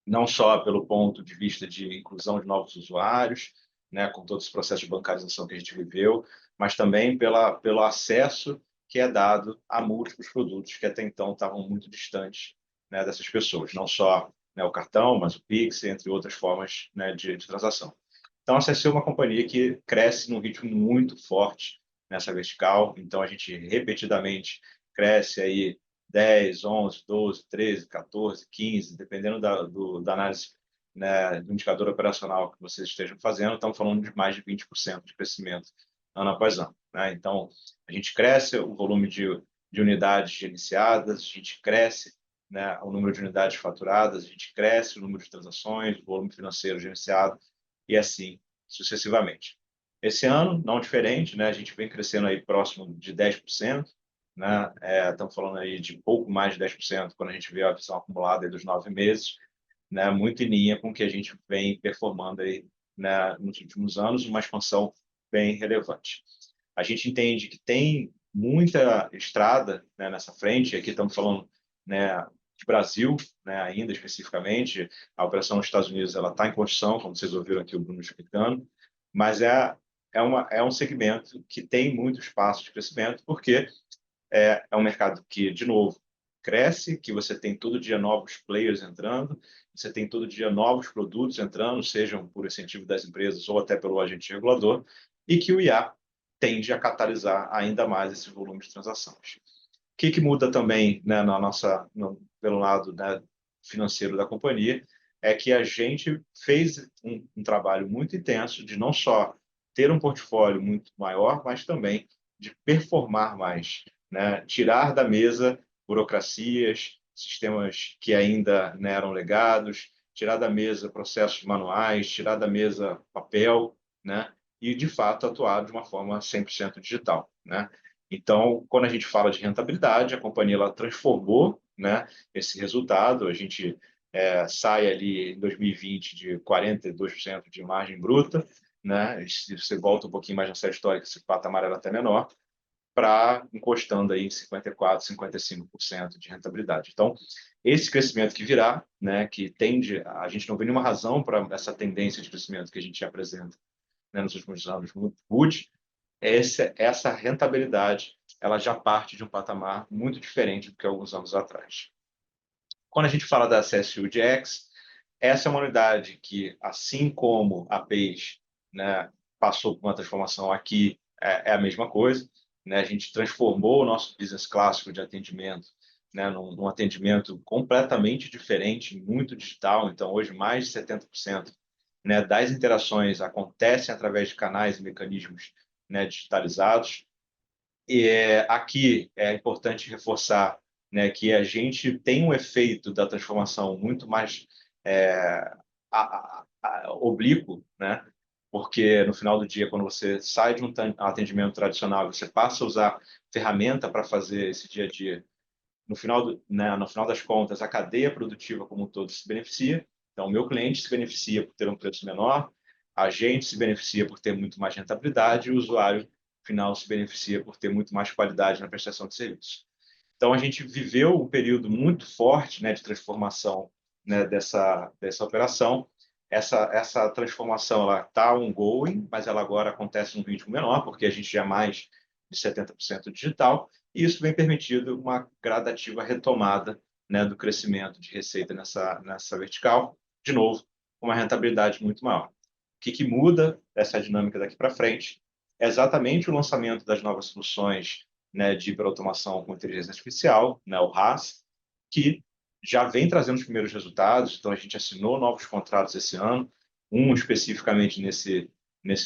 Não só pelo ponto de vista de inclusão de novos usuários, né, com todos os processos de bancarização que a gente viveu, mas também pelo acesso que é dado a múltiplos produtos que até então estavam muito distantes, né, dessas pessoas, não só, né, o cartão, mas o Pix, entre outras formas, né, de transação. Então, essa é uma companhia que cresce num ritmo muito forte nessa vertical, então a gente repetidamente cresce aí 10, 11, 12, 13, 14, 15, dependendo da análise, né, do indicador operacional que vocês estejam fazendo, estamos falando de mais de 20% de crescimento ano após ano, né? Então, a gente cresce o volume de unidades iniciadas, a gente cresce, né, o número de unidades faturadas, a gente cresce o número de transações, o volume financeiro gerenciado e assim sucessivamente. Esse ano, não diferente, né, a gente vem crescendo aí próximo de 10%, né? Estamos falando aí de pouco mais de 10% quando a gente vê a visão acumulada aí dos 9 meses. né, muito em linha com o que a gente vem performando aí, né, nos últimos anos, uma expansão bem relevante. A gente entende que tem muita estrada, né, nessa frente, aqui estamos falando, né, de Brasil, né, ainda especificamente, a operação nos Estados Unidos ela está em construção, como vocês ouviram aqui o Bruno explicando, mas é um segmento que tem muito espaço de crescimento, porque é um mercado que, de novo, cresce, que você tem todo dia novos players entrando, você tem todo dia novos produtos entrando, sejam por incentivo das empresas ou até pelo agente regulador, e que o IA tende a catalisar ainda mais esse volume de transações. O que muda também, né, pelo lado, né, financeiro da companhia é que a gente fez um trabalho muito intenso de não só ter um portfólio muito maior, mas também de performar mais, né? Tirar da mesa burocracias, sistemas que ainda não eram legados, tirar da mesa processos manuais, tirar da mesa papel, né? E, de fato, atuar de uma forma 100% digital, né? Então, quando a gente fala de rentabilidade, a companhia ela transformou, né, esse resultado. A gente sai ali em 2020 de 42% de margem bruta, né? E se você volta um pouquinho mais na série histórica, esse patamar era até menor, para encostando aí em 54%, 55% de rentabilidade. Então, esse crescimento que virá, né, que tende, a gente não vê nenhuma razão para essa tendência de crescimento que a gente apresenta, né, nos últimos anos, mude. Essa rentabilidade ela já parte de um patamar muito diferente do que alguns anos atrás. Quando a gente fala da CSU DX, essa é uma unidade que, assim como a PES, né, passou por uma transformação aqui, é a mesma coisa. Né? A gente transformou o nosso business clássico de atendimento, né, num atendimento completamente diferente, muito digital. Então, hoje, mais de 70%, né, das interações acontecem através de canais e mecanismos, né, digitalizados. E aqui é importante reforçar, né, que a gente tem um efeito da transformação muito mais oblíquo, né? Porque no final do dia, quando você sai de um atendimento tradicional, você passa a usar ferramenta para fazer esse dia a dia. Né, no final das contas, a cadeia produtiva como um todo se beneficia. Então, o meu cliente se beneficia por ter um preço menor, a gente se beneficia por ter muito mais rentabilidade e o usuário final se beneficia por ter muito mais qualidade na prestação de serviço. Então, a gente viveu um período muito forte, né, de transformação, né, dessa operação. Essa transformação está ongoing, mas ela agora acontece num ritmo menor, porque a gente já é mais de 70% digital, e isso vem permitindo uma gradativa retomada, né, do crescimento de receita nessa vertical, de novo, com uma rentabilidade muito maior. O que muda essa dinâmica daqui para frente é exatamente o lançamento das novas soluções, né, de hiperautomação com inteligência artificial, né, o RAS, que já vem trazendo os primeiros resultados. Então, a gente assinou novos contratos esse ano, um especificamente nesse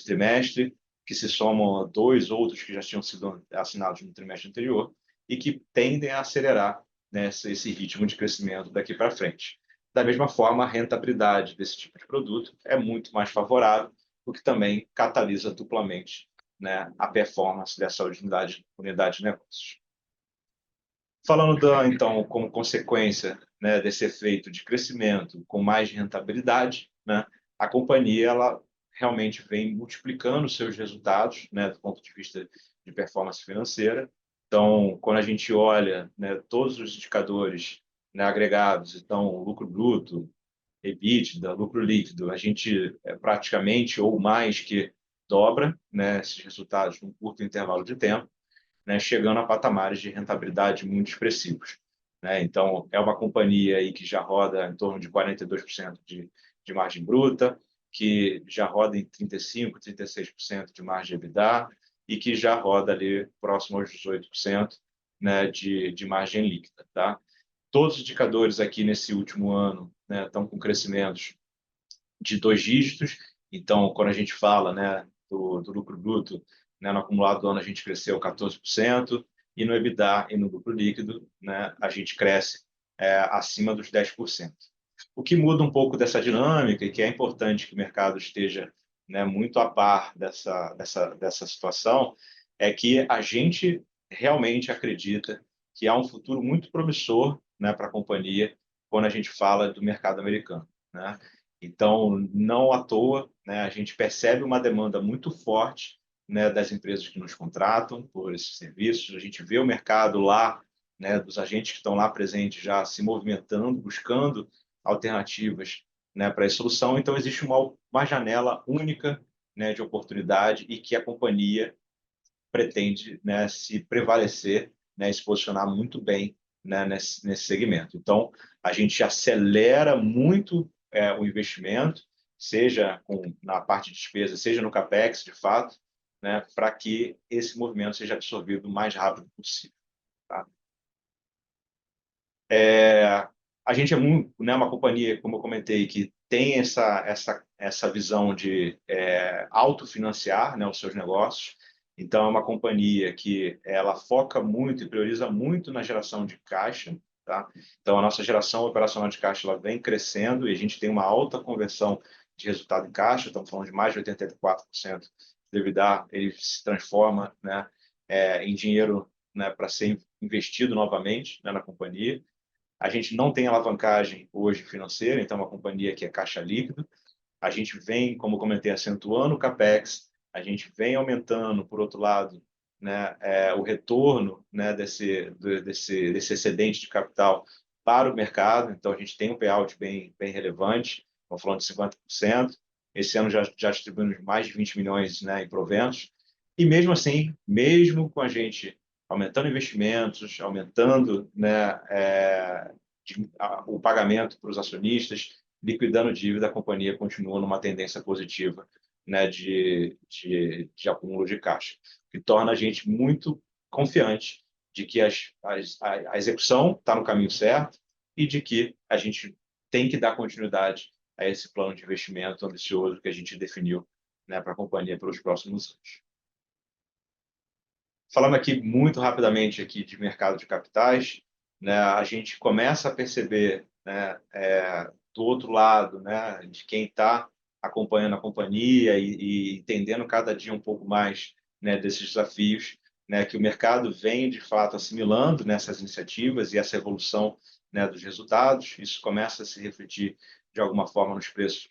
trimestre, que se somam a dois outros que já tinham sido assinados no trimestre anterior e que tendem a acelerar, né, esse ritmo de crescimento daqui para frente. Da mesma forma, a rentabilidade desse tipo de produto é muito mais favorável, o que também catalisa duplamente, né, a performance dessa unidade de negócios. Falando então, como consequência, né, desse efeito de crescimento com mais rentabilidade, né, a companhia ela realmente vem multiplicando seus resultados, né, do ponto de vista de performance financeira. Então, quando a gente olha, né, todos os indicadores, né, agregados, então lucro bruto, EBITDA, lucro líquido, a gente praticamente ou mais que dobra, né, esses resultados num curto intervalo de tempo, né, chegando a patamares de rentabilidade muito expressivos. Né? Então, é uma companhia aí que já roda em torno de 42% de margem bruta, que já roda em 35%, 36% de margem EBITDA e que já roda ali próximo aos 18%, né, de margem líquida. Tá? Todos os indicadores aqui nesse último ano, né, estão com crescimentos de 2 dígitos. Então, quando a gente fala, né, do lucro bruto, né, no acumulado do ano a gente cresceu 14%, e no EBITDA e no lucro líquido, né, a gente cresce acima dos 10%. O que muda um pouco dessa dinâmica e que é importante que o mercado esteja, né, muito a par dessa situação é que a gente realmente acredita que há um futuro muito promissor, né, para a companhia quando a gente fala do mercado americano, né? Então, não à toa, né, a gente percebe uma demanda muito forte, né, das empresas que nos contratam por esses serviços. A gente vê o mercado lá, né, dos agentes que estão lá presentes já se movimentando, buscando alternativas, né, para essa solução. Então, existe uma janela única, né, de oportunidade e que a companhia pretende, né, se prevalecer, né, se posicionar muito bem, né, nesse segmento. Então, a gente acelera muito o investimento, seja na parte de despesa, seja no CAPEX, de fato, né, para que esse movimento seja absorvido o mais rápido possível. Tá? A gente é muito, né, uma companhia, como eu comentei, que tem essa visão de autofinanciar, né, os seus negócios. Então, é uma companhia que ela foca muito e prioriza muito na geração de caixa. Tá? Então, a nossa geração operacional de caixa ela vem crescendo e a gente tem uma alta conversão de resultado em caixa. Estamos falando de mais de 84% do EBITDA. Ele se transforma, né, em dinheiro, né, para ser investido novamente, né, na companhia. A gente não tem alavancagem hoje financeira, então é uma companhia que é caixa líquido. A gente vem, como comentei, acentuando o CAPEX, a gente vem aumentando, por outro lado, né, o retorno, né, desse excedente de capital para o mercado. Então, a gente tem um payout bem relevante, estamos falando de 50%. Esse ano já distribuímos mais de 20 milhões, né, em proventos. E mesmo assim, mesmo com a gente aumentando investimentos, aumentando, né, o pagamento para os acionistas, liquidando dívida, a companhia continua numa tendência positiva, né, de acúmulo de caixa, que torna a gente muito confiante de que a execução está no caminho certo e de que a gente tem que dar continuidade a esse plano de investimento ambicioso que a gente definiu, né, para a companhia pelos próximos anos. Falando aqui muito rapidamente aqui de mercado de capitais, né, a gente começa a perceber, né, do outro lado, né, de quem está acompanhando a companhia e entendendo cada dia um pouco mais, né, desses desafios, né, que o mercado vem de fato assimilando nessas iniciativas e essa evolução, né, dos resultados. Isso começa a se refletir de alguma forma nos preços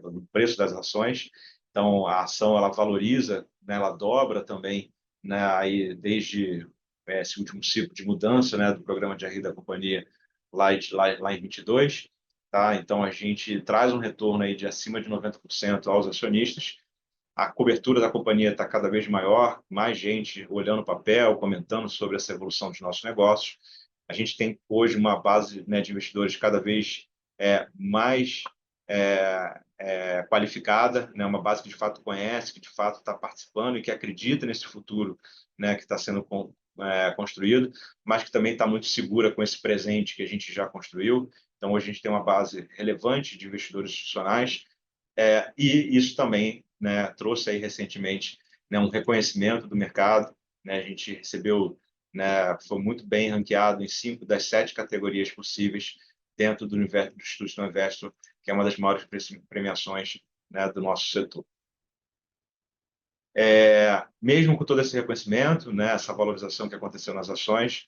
no preço das ações. Então, a ação ela valoriza, né, ela dobra também, né, aí desde esse último ciclo de mudança, né, do programa de RI da companhia lá em 22, tá? Então a gente traz um retorno aí de acima de 90% aos acionistas. A cobertura da companhia está cada vez maior, mais gente olhando o papel, comentando sobre essa evolução dos nossos negócios. A gente tem hoje uma base, né, de investidores cada vez mais qualificada, né, uma base que de fato conhece, que de fato está participando e que acredita nesse futuro, né, que está sendo construído, mas que também está muito segura com esse presente que a gente já construiu. Então, hoje a gente tem uma base relevante de investidores institucionais e isso também, né, trouxe aí recentemente, né, um reconhecimento do mercado. Né, a gente recebeu, né, foi muito bem ranqueado em 5 das 7 categorias possíveis dentro do Institutional Investor, que é uma das maiores premiações, né, do nosso setor. Mesmo com todo esse reconhecimento, né, essa valorização que aconteceu nas ações,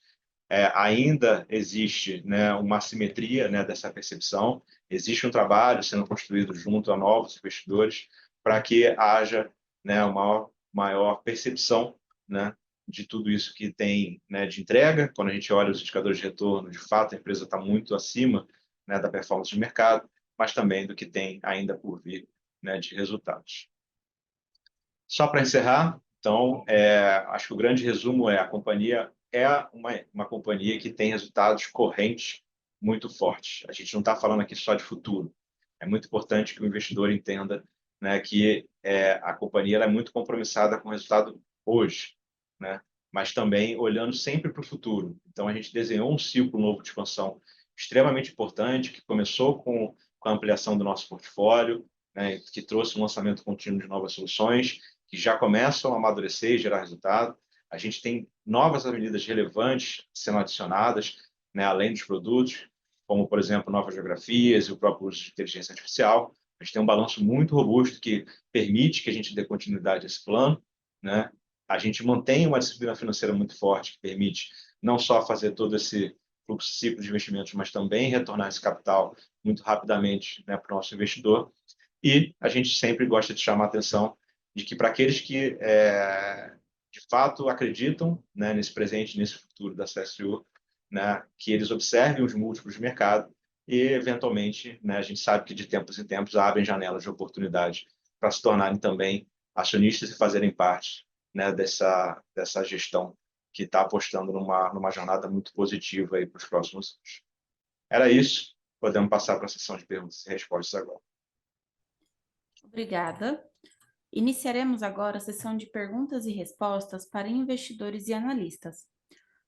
ainda existe, né, uma assimetria, né, dessa percepção. Existe um trabalho sendo construído junto a novos investidores para que haja, né, uma maior percepção, né, de tudo isso que tem, né, de entrega. Quando a gente olha os indicadores de retorno, de fato, a empresa está muito acima, né, da performance de mercado, mas também do que tem ainda por vir, né, de resultados. Só para encerrar, então, acho que o grande resumo a companhia é uma companhia que tem resultados correntes muito fortes. A gente não está falando aqui só de futuro. É muito importante que o investidor entenda, né, que a companhia é muito compromissada com o resultado hoje, né, mas também olhando sempre para o futuro. Então, a gente desenhou um ciclo novo de expansão extremamente importante, que começou com a ampliação do nosso portfólio, né, que trouxe um lançamento contínuo de novas soluções, que já começam a amadurecer e gerar resultado. A gente tem novas avenidas relevantes sendo adicionadas, né, além dos produtos, como, por exemplo, novas geografias e o próprio uso de inteligência artificial. A gente tem um balanço muito robusto que permite que a gente dê continuidade a esse plano, né? A gente mantém uma disciplina financeira muito forte que permite não só fazer todo esse fluxo ciclo de investimentos, mas também retornar esse capital muito rapidamente, né, para o nosso investidor. E a gente sempre gosta de chamar a atenção de que para aqueles que de fato acreditam, né, nesse presente, nesse futuro da CSU, né, que eles observem os múltiplos de mercado e, eventualmente, né, a gente sabe que de tempos em tempos abrem janelas de oportunidade para se tornarem também acionistas e fazerem parte, né, dessa gestão que está apostando numa jornada muito positiva aí para os próximos anos. Era isso. Podemos passar para a sessão de perguntas e respostas agora. Obrigada. Iniciaremos agora a sessão de perguntas e respostas para investidores e analistas.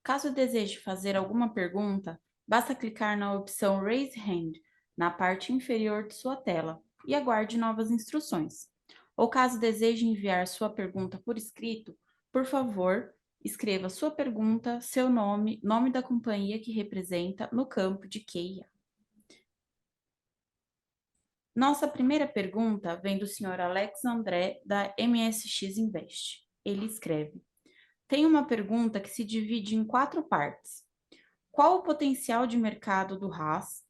Caso deseje fazer alguma pergunta, basta clicar na opção Raise Hand na parte inferior de sua tela e aguarde novas instruções. Ou caso deseje enviar sua pergunta por escrito, por favor, escreva sua pergunta, seu nome, nome da companhia que representa no campo de QIA. Nossa primeira pergunta vem do Sr. Alex André, da MSX Invest. Ele escreve: tem uma pergunta que se divide em 4 partes. Qual o potencial de mercado do Haas?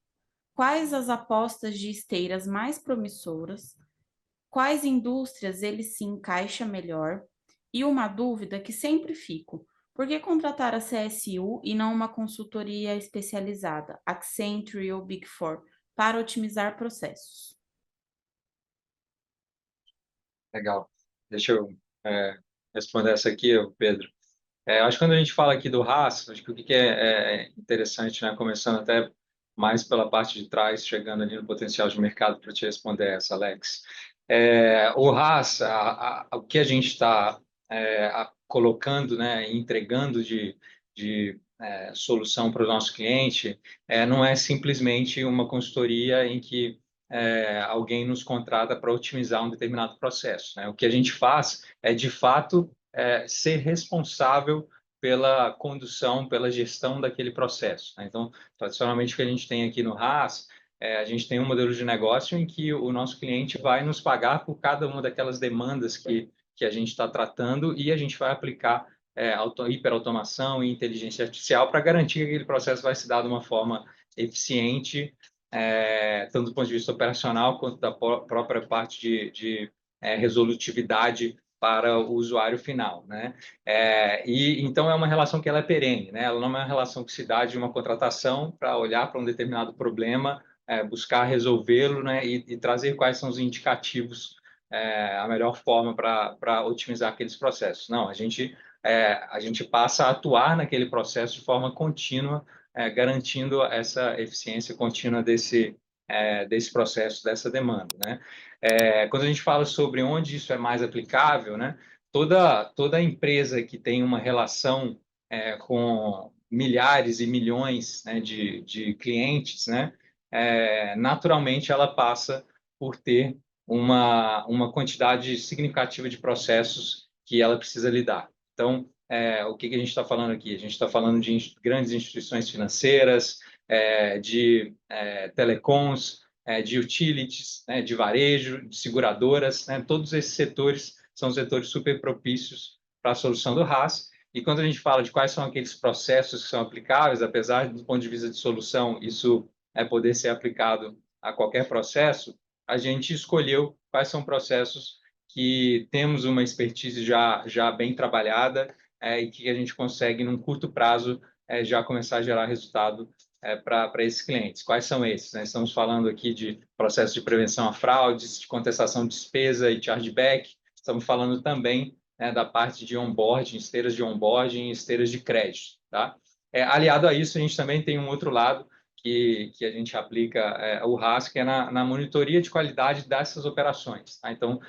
Quais as apostas de esteiras mais promissoras? Quais indústrias ele se encaixa melhor? E uma dúvida que sempre fico: por que contratar a CSU e não uma consultoria especializada, Accenture ou Big Four, para otimizar processos? Legal. Deixa eu responder essa aqui, Pedro. Acho que quando a gente fala aqui do Haas, acho que o que é interessante, né, começando até mais pela parte de trás, chegando ali no potencial de mercado para te responder essa, Alex. O Haas, o que a gente está colocando, né, entregando de solução para o nosso cliente, não é simplesmente uma consultoria em que alguém nos contrata para otimizar um determinado processo, né? O que a gente faz é, de fato, ser responsável pela condução, pela gestão daquele processo, né? Então, tradicionalmente, o que a gente tem aqui no Haas, a gente tem um modelo de negócio em que o nosso cliente vai nos pagar por cada uma daquelas demandas que a gente está tratando e a gente vai aplicar hiperautomação e inteligência artificial para garantir que aquele processo vai se dar de uma forma eficiente, tanto do ponto de vista operacional quanto da própria parte de resolutividade para o usuário final, né? E então é uma relação que ela é perene, né? Ela não é uma relação que se dá de uma contratação para olhar para um determinado problema, buscar resolvê-lo, né? E trazer quais são os indicativos, a melhor forma para otimizar aqueles processos. Não, a gente passa a atuar naquele processo de forma contínua, garantindo essa eficiência contínua desse processo, dessa demanda, né? Quando a gente fala sobre onde isso é mais aplicável, né? Toda empresa que tem uma relação com milhares e milhões, né, de clientes, né? Naturalmente ela passa por ter uma quantidade significativa de processos que ela precisa lidar. Então, o que a gente está falando aqui? A gente está falando de grandes instituições financeiras, de telecoms, de utilities, né, de varejo, de seguradoras, né? Todos esses setores são setores super propícios para a solução do Haas. E quando a gente fala de quais são aqueles processos que são aplicáveis, apesar do ponto de vista de solução, isso poder ser aplicado a qualquer processo, a gente escolheu quais são processos que temos uma expertise já bem trabalhada e que a gente consegue, num curto prazo, já começar a gerar resultado para esses clientes. Quais são esses, né? Estamos falando aqui de processo de prevenção a fraudes, de contestação de despesa e chargeback. Estamos falando também da parte de onboarding, esteiras de onboarding e esteiras de crédito, tá? Aliado a isso, a gente também tem um outro lado que a gente aplica o RAS, que é na monitoria de qualidade dessas operações, tá? Então,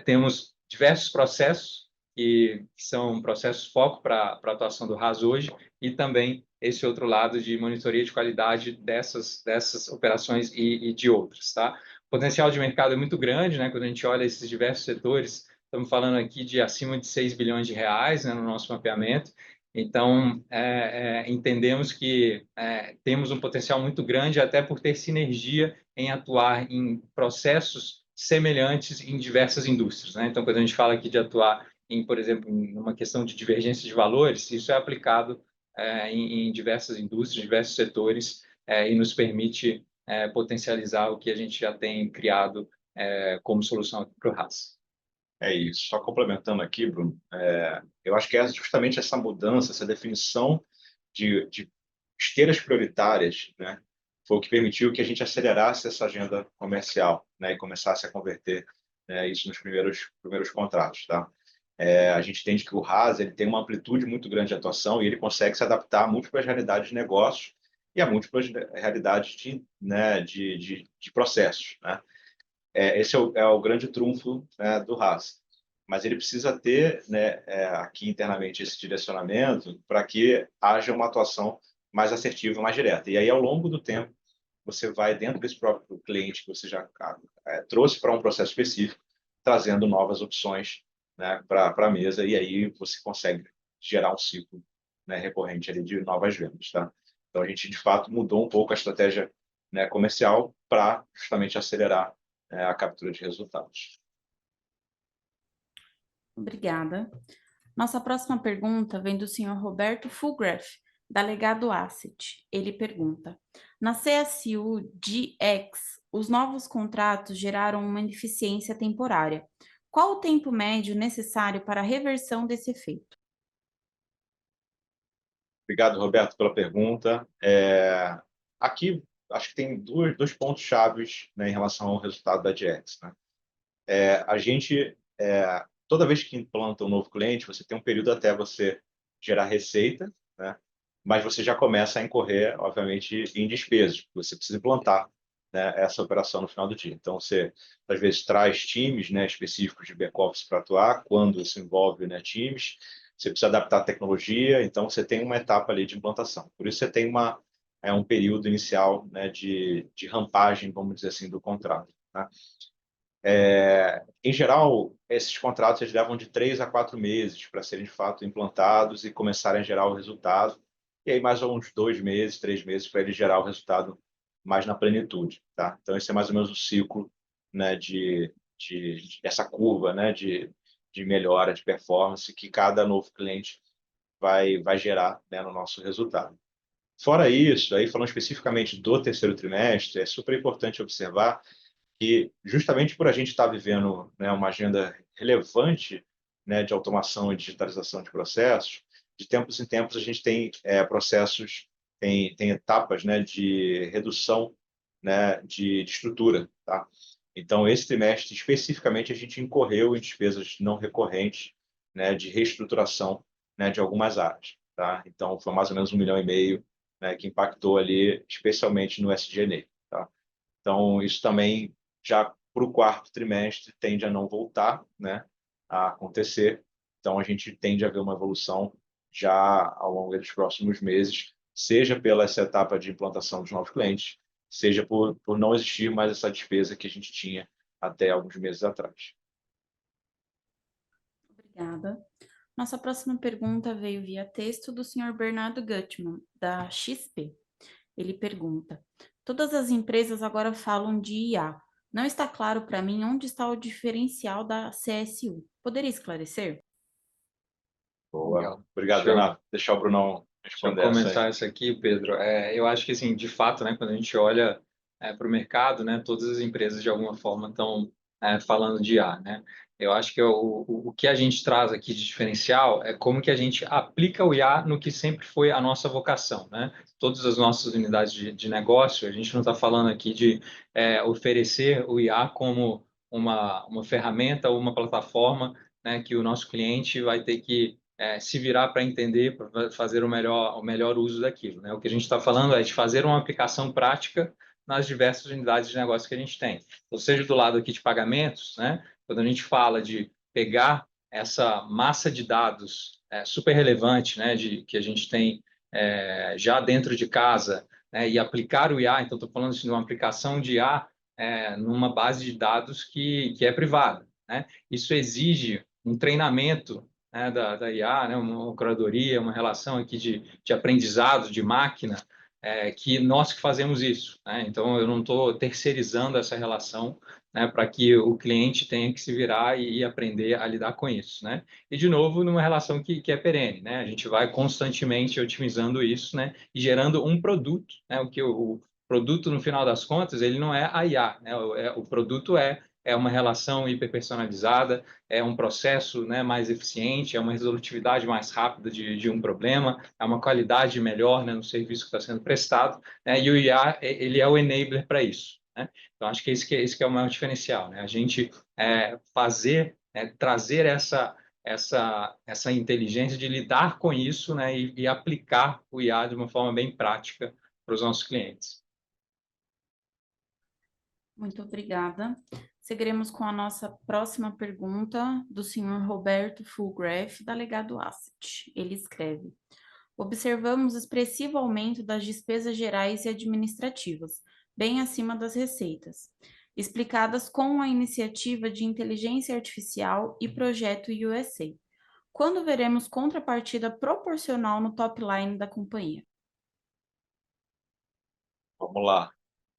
temos diversos processos que são processos foco para a atuação do RAS hoje e também esse outro lado de monitoria de qualidade dessas operações e de outras, tá? O potencial de mercado é muito grande, né? Quando a gente olha esses diversos setores, estamos falando aqui de acima de 6 bilhões de reais, né, no nosso mapeamento. Então, entendemos que temos um potencial muito grande, até por ter sinergia em atuar em processos semelhantes em diversas indústrias, né? Então, quando a gente fala aqui de atuar em, por exemplo, em uma questão de divergência de valores, isso é aplicado em diversas indústrias, diversos setores, e nos permite potencializar o que a gente já tem criado como solução aqui para o RAS. É isso. Só complementando aqui, Bruno, eu acho que é justamente essa mudança, essa definição de esteiras prioritárias, né, foi o que permitiu que a gente acelerasse essa agenda comercial, né, e começasse a converter, né, isso nos primeiros contratos, tá? A gente entende que o RAS ele tem uma amplitude muito grande de atuação e ele consegue se adaptar a múltiplas realidades de negócios e a múltiplas realidades né, de processos, né? Esse é o grande trunfo, né, do RAS. Mas ele precisa ter, né, aqui internamente esse direcionamento para que haja uma atuação mais assertiva, mais direta. E aí, ao longo do tempo, você vai dentro desse próprio cliente que você já trouxe para um processo específico, trazendo novas opções, né, para a mesa, e aí você consegue gerar um ciclo, né, recorrente ali de novas vendas. Tá? Então, a gente, de fato, mudou um pouco a estratégia, né, comercial para justamente acelerar a captura de resultados. Obrigada. Nossa próxima pergunta vem do senhor Roberto Fulgraf, da Legado Asset. Ele pergunta: na CSU GX, os novos contratos geraram uma ineficiência temporária. Qual o tempo médio necessário para a reversão desse efeito? Obrigado, Roberto, pela pergunta. Aqui, acho que tem dois pontos chaves, né, em relação ao resultado da GX. Né? A gente, toda vez que implanta um novo cliente, você tem um período até você gerar receita, né? Mas você já começa a incorrer, obviamente, em despesas, porque você precisa implantar, né, essa operação no final do dia. Então, você, às vezes, traz times, né, específicos de back-office para atuar, quando isso envolve, né, times, você precisa adaptar a tecnologia, então você tem uma etapa ali de implantação. Por isso, você tem um período inicial, né, de rampagem, vamos dizer assim, do contrato. Tá? Em geral, esses contratos eles levam de 3 a 4 meses para serem, de fato, implantados e começarem a gerar o resultado. E aí, mais uns 2 meses, 3 meses, para ele gerar o resultado mais na plenitude. Tá? Então, esse é mais ou menos o ciclo, né, essa curva, né, de melhora de performance que cada novo cliente vai gerar, né, no nosso resultado. Fora isso, aí falando especificamente do terceiro trimestre, é super importante observar que justamente por a gente estar vivendo, né, uma agenda relevante, né, de automação e digitalização de processos, de tempos em tempos a gente tem processos, tem etapas, né, de redução, né, de estrutura. Tá? Então, esse trimestre, especificamente, a gente incorreu em despesas não recorrentes, né, de reestruturação, né, de algumas áreas. Tá? Então, foi mais ou menos 1,5 milhão, né, que impactou ali, especialmente no SG&A. Tá? Então, isso também, já para o quarto trimestre, tende a não voltar, né, a acontecer. Então, a gente tende a ver uma evolução já ao longo dos próximos meses, seja pela essa etapa de implantação dos novos clientes, seja por não existir mais essa despesa que a gente tinha até alguns meses atrás. Obrigada. Nossa próxima pergunta veio via texto do senhor Bernardo Gutmann, da XP. Ele pergunta: todas as empresas agora falam de IA. Não está claro para mim onde está o diferencial da CSU. Poderia esclarecer? Boa. Legal. Obrigado, Bernardo. Deixar o Brunão Deixa eu responder essa aí. comentar isso aqui, Pedro. Eu acho que, assim, de fato, né, quando a gente olha para o mercado, né, todas as empresas, de alguma forma, estão falando de IA, né? Eu acho que o que a gente traz aqui de diferencial é como que a gente aplica o IA no que sempre foi a nossa vocação, né? Todas as nossas unidades de negócio, a gente não está falando aqui de oferecer o IA como uma ferramenta ou uma plataforma, né, que o nosso cliente vai ter que se virar para entender, para fazer o melhor uso daquilo. Né? O que a gente está falando é de fazer uma aplicação prática nas diversas unidades de negócio que a gente tem. Ou seja, do lado aqui de pagamentos, né? Quando a gente fala de pegar essa massa de dados super relevante, né, que a gente tem já dentro de casa, né, e aplicar o IA, então estou falando assim, de uma aplicação de IA numa base de dados que é privada. Né? Isso exige um treinamento, né, da IA, né, uma curadoria, uma relação aqui de aprendizado, de máquina, que nós que fazemos isso. Né? Então, eu não estou terceirizando essa relação, né, para que o cliente tenha que se virar e aprender a lidar com isso, né? E, de novo, numa relação que é perene, né? A gente vai constantemente otimizando isso, né? E gerando um produto, né? O produto, no final das contas, ele não é a IA, né? O produto é uma relação hiperpersonalizada, é um processo, né, mais eficiente, é uma resolutividade mais rápida de um problema, é uma qualidade melhor, né, no serviço que está sendo prestado, né? E o IA, ele é o enabler para isso, né? Então, acho que esse que é o maior diferencial, né? A gente fazer, trazer essa inteligência de lidar com isso, né, e aplicar o IA de uma forma bem prática para os nossos clientes. Muito obrigada. Seguiremos com a nossa próxima pergunta do senhor Roberto Fulgraf, da Legado Asset. Ele escreve: observamos expressivo aumento das despesas gerais e administrativas, bem acima das receitas, explicadas com a iniciativa de inteligência artificial e projeto USA. Quando veremos contrapartida proporcional no top line da companhia? Vamos lá.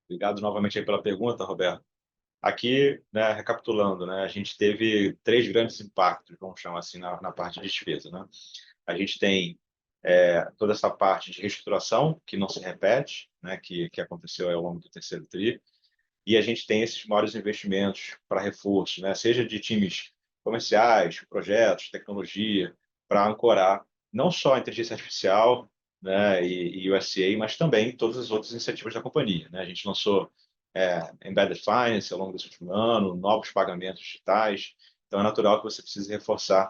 Obrigado novamente aí pela pergunta, Roberto. Aqui, né, recapitulando, né, a gente teve 3 grandes impactos, vamos chamar assim, na parte de despesa, né? A gente tem toda essa parte de reestruturação, que não se repete, né, que aconteceu ao longo do terceiro tri, e a gente tem esses maiores investimentos para reforço, né, seja de times comerciais, projetos, tecnologia, para ancorar não só a inteligência artificial, né, e USA, mas também todas as outras iniciativas da companhia, né? A gente lançou Embedded Finance ao longo desse último ano, novos pagamentos digitais, então é natural que você precise reforçar,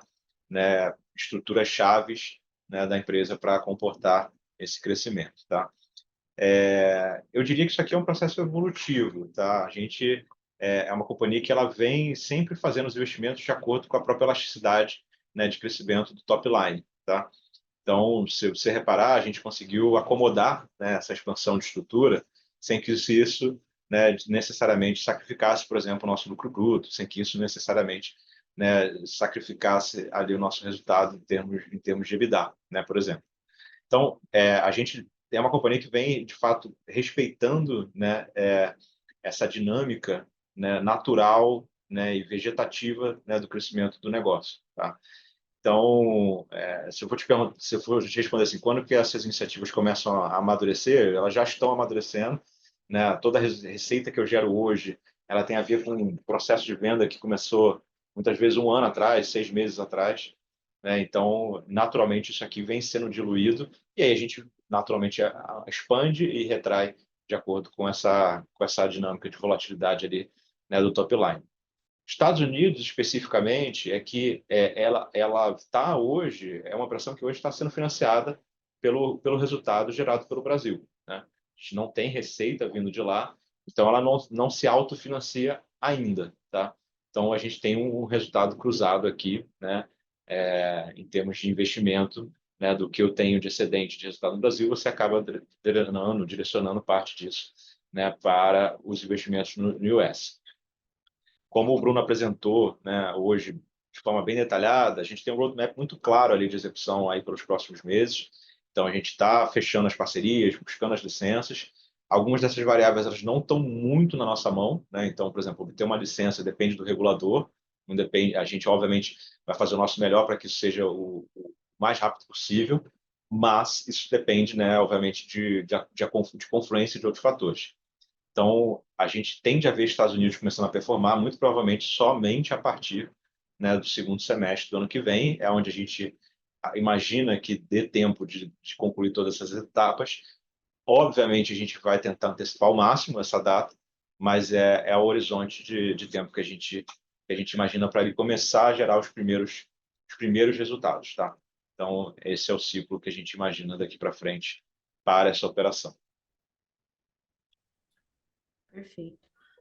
né, estruturas chaves, né, da empresa para comportar esse crescimento, tá? Eu diria que isso aqui é um processo evolutivo, tá? A gente é uma companhia que ela vem sempre fazendo os investimentos de acordo com a própria elasticidade, né, de crescimento do top line, tá? Então, se você reparar, a gente conseguiu acomodar, né, essa expansão de estrutura sem que isso, né, necessariamente sacrificasse, por exemplo, o nosso lucro bruto, sem que isso necessariamente, né, sacrificasse ali o nosso resultado em termos de EBITDA, né, por exemplo. Então, a gente é uma companhia que vem, de fato, respeitando, né, essa dinâmica, né, natural, né, e vegetativa, né, do crescimento do negócio, tá? Então, se eu for te perguntar, se eu for te responder assim, quando que essas iniciativas começam a amadurecer, elas já estão amadurecendo, né? Toda a receita que eu gero hoje, ela tem a ver com um processo de venda que começou muitas vezes 1 ano atrás, 6 meses atrás, né? Então, naturalmente, isso aqui vem sendo diluído e aí a gente naturalmente expande e retrai de acordo com essa dinâmica de volatilidade ali, né, do top line. Estados Unidos, especificamente, é que ela está hoje, é uma operação que hoje está sendo financiada pelo resultado gerado pelo Brasil, né? A gente não tem receita vindo de lá, então ela não se autofinancia ainda, tá? Então a gente tem um resultado cruzado aqui, né? Em termos de investimento, né, do que eu tenho de excedente de resultado no Brasil, você acaba direcionando parte disso, né, para os investimentos no US. Como o Bruno apresentou, né, hoje de forma bem detalhada, a gente tem um roadmap muito claro ali de execução aí para os próximos meses. Então, a gente está fechando as parcerias, buscando as licenças. Algumas dessas variáveis elas não estão muito na nossa mão, né? Então, por exemplo, obter uma licença depende do regulador, não depende. A gente, obviamente, vai fazer o nosso melhor para que isso seja o mais rápido possível, mas isso depende, né, obviamente, de confluência de outros fatores. Então, a gente tende a ver Estados Unidos começando a performar, muito provavelmente somente a partir, né, do segundo semestre do ano que vem, é onde a gente imagina que dê tempo de concluir todas essas etapas. Obviamente, a gente vai tentar antecipar ao máximo essa data, mas é o horizonte de tempo que a gente imagina para ele começar a gerar os primeiros resultados, tá? Então, esse é o ciclo que a gente imagina daqui para frente para essa operação. Perfeito.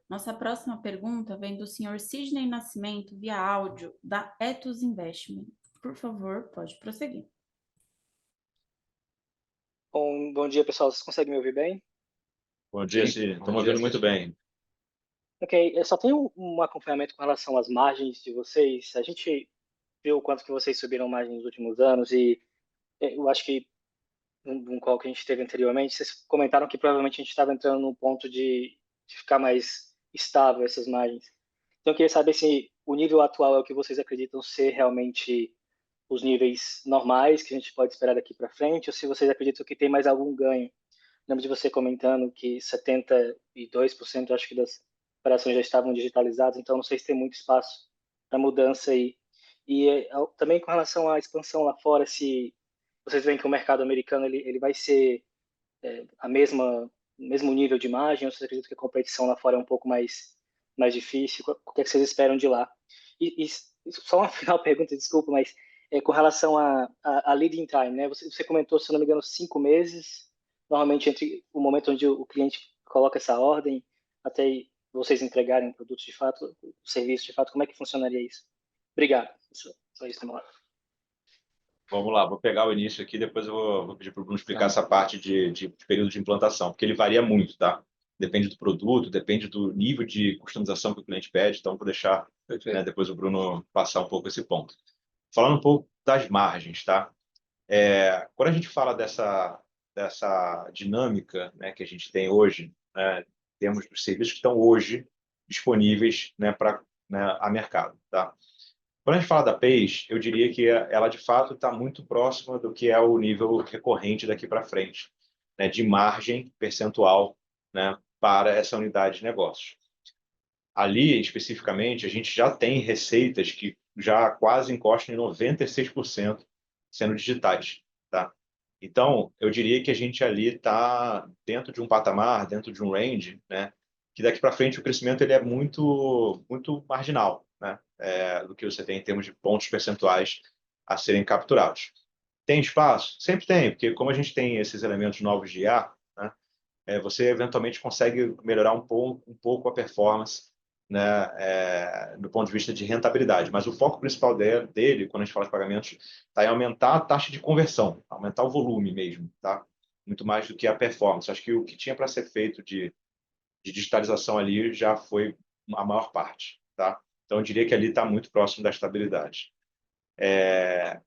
Nossa próxima pergunta vem do senhor Sidney Nascimento via áudio da Ethos Investment. Por favor, pode prosseguir. Bom dia, pessoal. Vocês conseguem me ouvir bem? Bom dia, Sim, estamos ouvindo muito bem. Ok, eu só tenho um acompanhamento com relação às margens de vocês. A gente viu o quanto que vocês subiram mais nos últimos anos e eu acho que num call que a gente teve anteriormente, vocês comentaram que provavelmente a gente estava entrando num ponto de ficar mais estável essas margens. Então, eu queria saber se o nível atual é o que vocês acreditam ser realmente os níveis normais que a gente pode esperar daqui para frente, ou se vocês acreditam que tem mais algum ganho. Lembro de você comentando que 72% acho que das operações já estavam digitalizadas, então não sei se tem muito espaço para mudança aí. E também com relação à expansão lá fora, se vocês veem que o mercado americano ele vai ser a mesma mesmo nível de imagem, ou vocês acreditam que a competição lá fora é um pouco mais difícil? O que é que vocês esperam de lá? E só uma final pergunta, desculpa, mas com relação a leading time, né? Você comentou, se eu não me engano, 5 meses, normalmente entre o momento onde o cliente coloca essa ordem até vocês entregarem produtos de fato, o serviço de fato, como é que funcionaria isso? Obrigado. Só isso, Tomara. Vamos lá, vou pegar o início aqui, depois eu vou pedir para o Bruno explicar essa parte de período de implantação, porque ele varia muito, tá? Depende do produto, depende do nível de customização que o cliente pede, então vou deixar, né, depois o Bruno passar um pouco esse ponto. Falando um pouco das margens, tá? Quando a gente fala dessa dinâmica, né, que a gente tem hoje, né, temos os serviços que estão hoje disponíveis, né, para, né, a mercado, tá? Quando a gente fala da PACE, eu diria que ela, de fato, está muito próxima do que é o nível recorrente daqui para frente, né, de margem percentual, né, para essa unidade de negócios. Ali, especificamente, a gente já tem receitas que já quase encostam em 96% sendo digitais, tá? Então, eu diria que a gente ali está dentro de um patamar, dentro de um range, né, que daqui para frente o crescimento ele é muito marginal, né, do que você tem em termos de pontos percentuais a serem capturados. Tem espaço? Sempre tem, porque como a gente tem esses elementos novos de IA, né, você eventualmente consegue melhorar um pouco a performance, né, do ponto de vista de rentabilidade. Mas o foco principal dele, quando a gente fala de pagamentos, está em aumentar a taxa de conversão, aumentar o volume mesmo, tá? Muito mais do que a performance. Acho que o que tinha para ser feito de digitalização ali já foi a maior parte, tá? Então, eu diria que ali está muito próximo da estabilidade.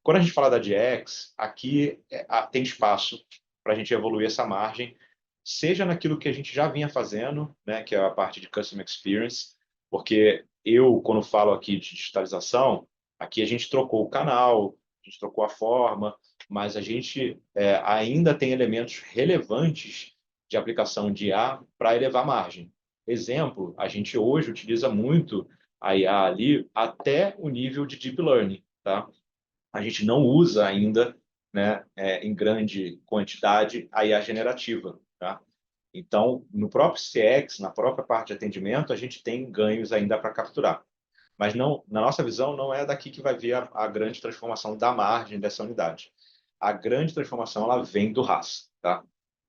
Quando a gente fala da DX, aqui tem espaço para a gente evoluir essa margem, seja naquilo que a gente já vinha fazendo, né, que é a parte de Customer Experience, porque quando falo aqui de digitalização, aqui a gente trocou o canal, a gente trocou a forma, mas a gente ainda tem elementos relevantes de aplicação de IA para elevar a margem. Exemplo, a gente hoje utiliza muito a IA ali até o nível de Deep Learning, tá? A gente não usa ainda, né, em grande quantidade a IA generativa, tá? Então, no próprio CX, na própria parte de atendimento, a gente tem ganhos ainda para capturar. Mas não, na nossa visão, não é daqui que vai vir a grande transformação da margem dessa unidade. A grande transformação ela vem do RaaS, tá?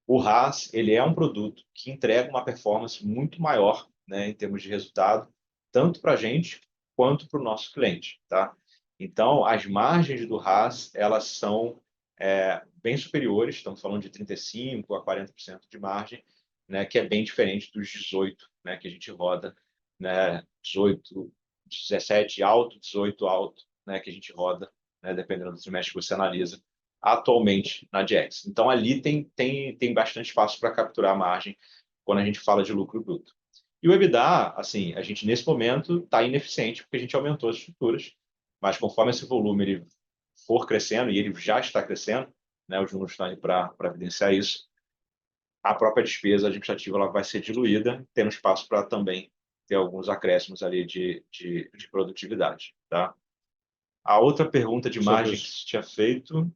O RaaS ele é um produto que entrega uma performance muito maior, né, em termos de resultado, tanto para a gente quanto para o nosso cliente, tá? Então, as margens do RaaS elas são bem superiores, estamos falando de 35% a 40% de margem, né, que é bem diferente dos 18%, né, que a gente roda, né, 18%, 17% alto, 18% alto, né, que a gente roda, né, dependendo do trimestre que você analisa, atualmente na DX. Então, ali tem bastante espaço para capturar a margem quando a gente fala de lucro bruto. E o EBITDA, assim, a gente nesse momento está ineficiente porque a gente aumentou as estruturas, mas conforme esse volume ele for crescendo, e ele já está crescendo, né, os números estão aí para evidenciar isso, a própria despesa administrativa ela vai ser diluída, tendo espaço para também ter alguns acréscimos ali de produtividade. Tá? A outra pergunta de margem que você tinha feito...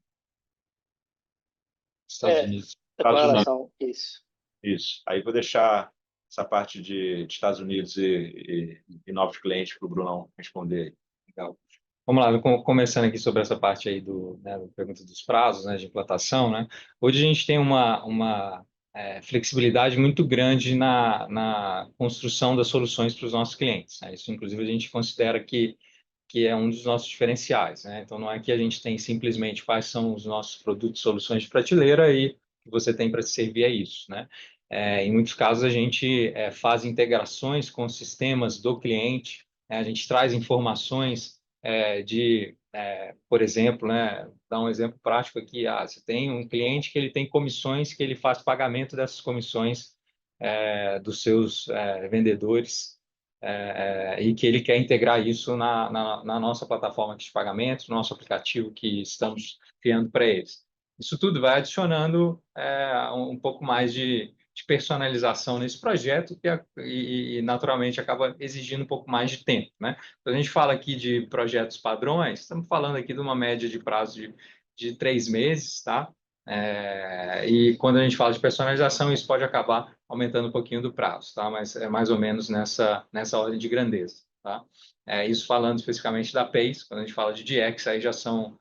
Estados Unidos. Com relação a isso. Isso. Aí vou deixar essa parte de Estados Unidos e novos clientes para o Brunão responder. Legal. Vamos lá, começando aqui sobre essa parte aí da pergunta dos prazos, né, de implantação, né? Hoje a gente tem uma flexibilidade muito grande na construção das soluções para os nossos clientes, né? Isso, inclusive, a gente considera que é um dos nossos diferenciais, né? Então, não é que a gente tem simplesmente quais são os nossos produtos, soluções de prateleira e o que você tem para servir é isso, né? Em muitos casos, a gente faz integrações com os sistemas do cliente, né? A gente traz informações por exemplo, né, dar um exemplo prático aqui, você tem um cliente que ele tem comissões que ele faz pagamento dessas comissões dos seus vendedores e que ele quer integrar isso na nossa plataforma de pagamentos, no nosso aplicativo que estamos criando para eles. Isso tudo vai adicionando um pouco mais de personalização nesse projeto e, naturalmente, acaba exigindo um pouco mais de tempo, né? Quando a gente fala aqui de projetos padrões, estamos falando aqui de uma média de prazo de 3 meses, tá? E quando a gente fala de personalização, isso pode acabar aumentando um pouquinho do prazo, tá? Mas é mais ou menos nessa ordem de grandeza, tá? Isso falando especificamente da PACE, quando a gente fala de DX, aí já são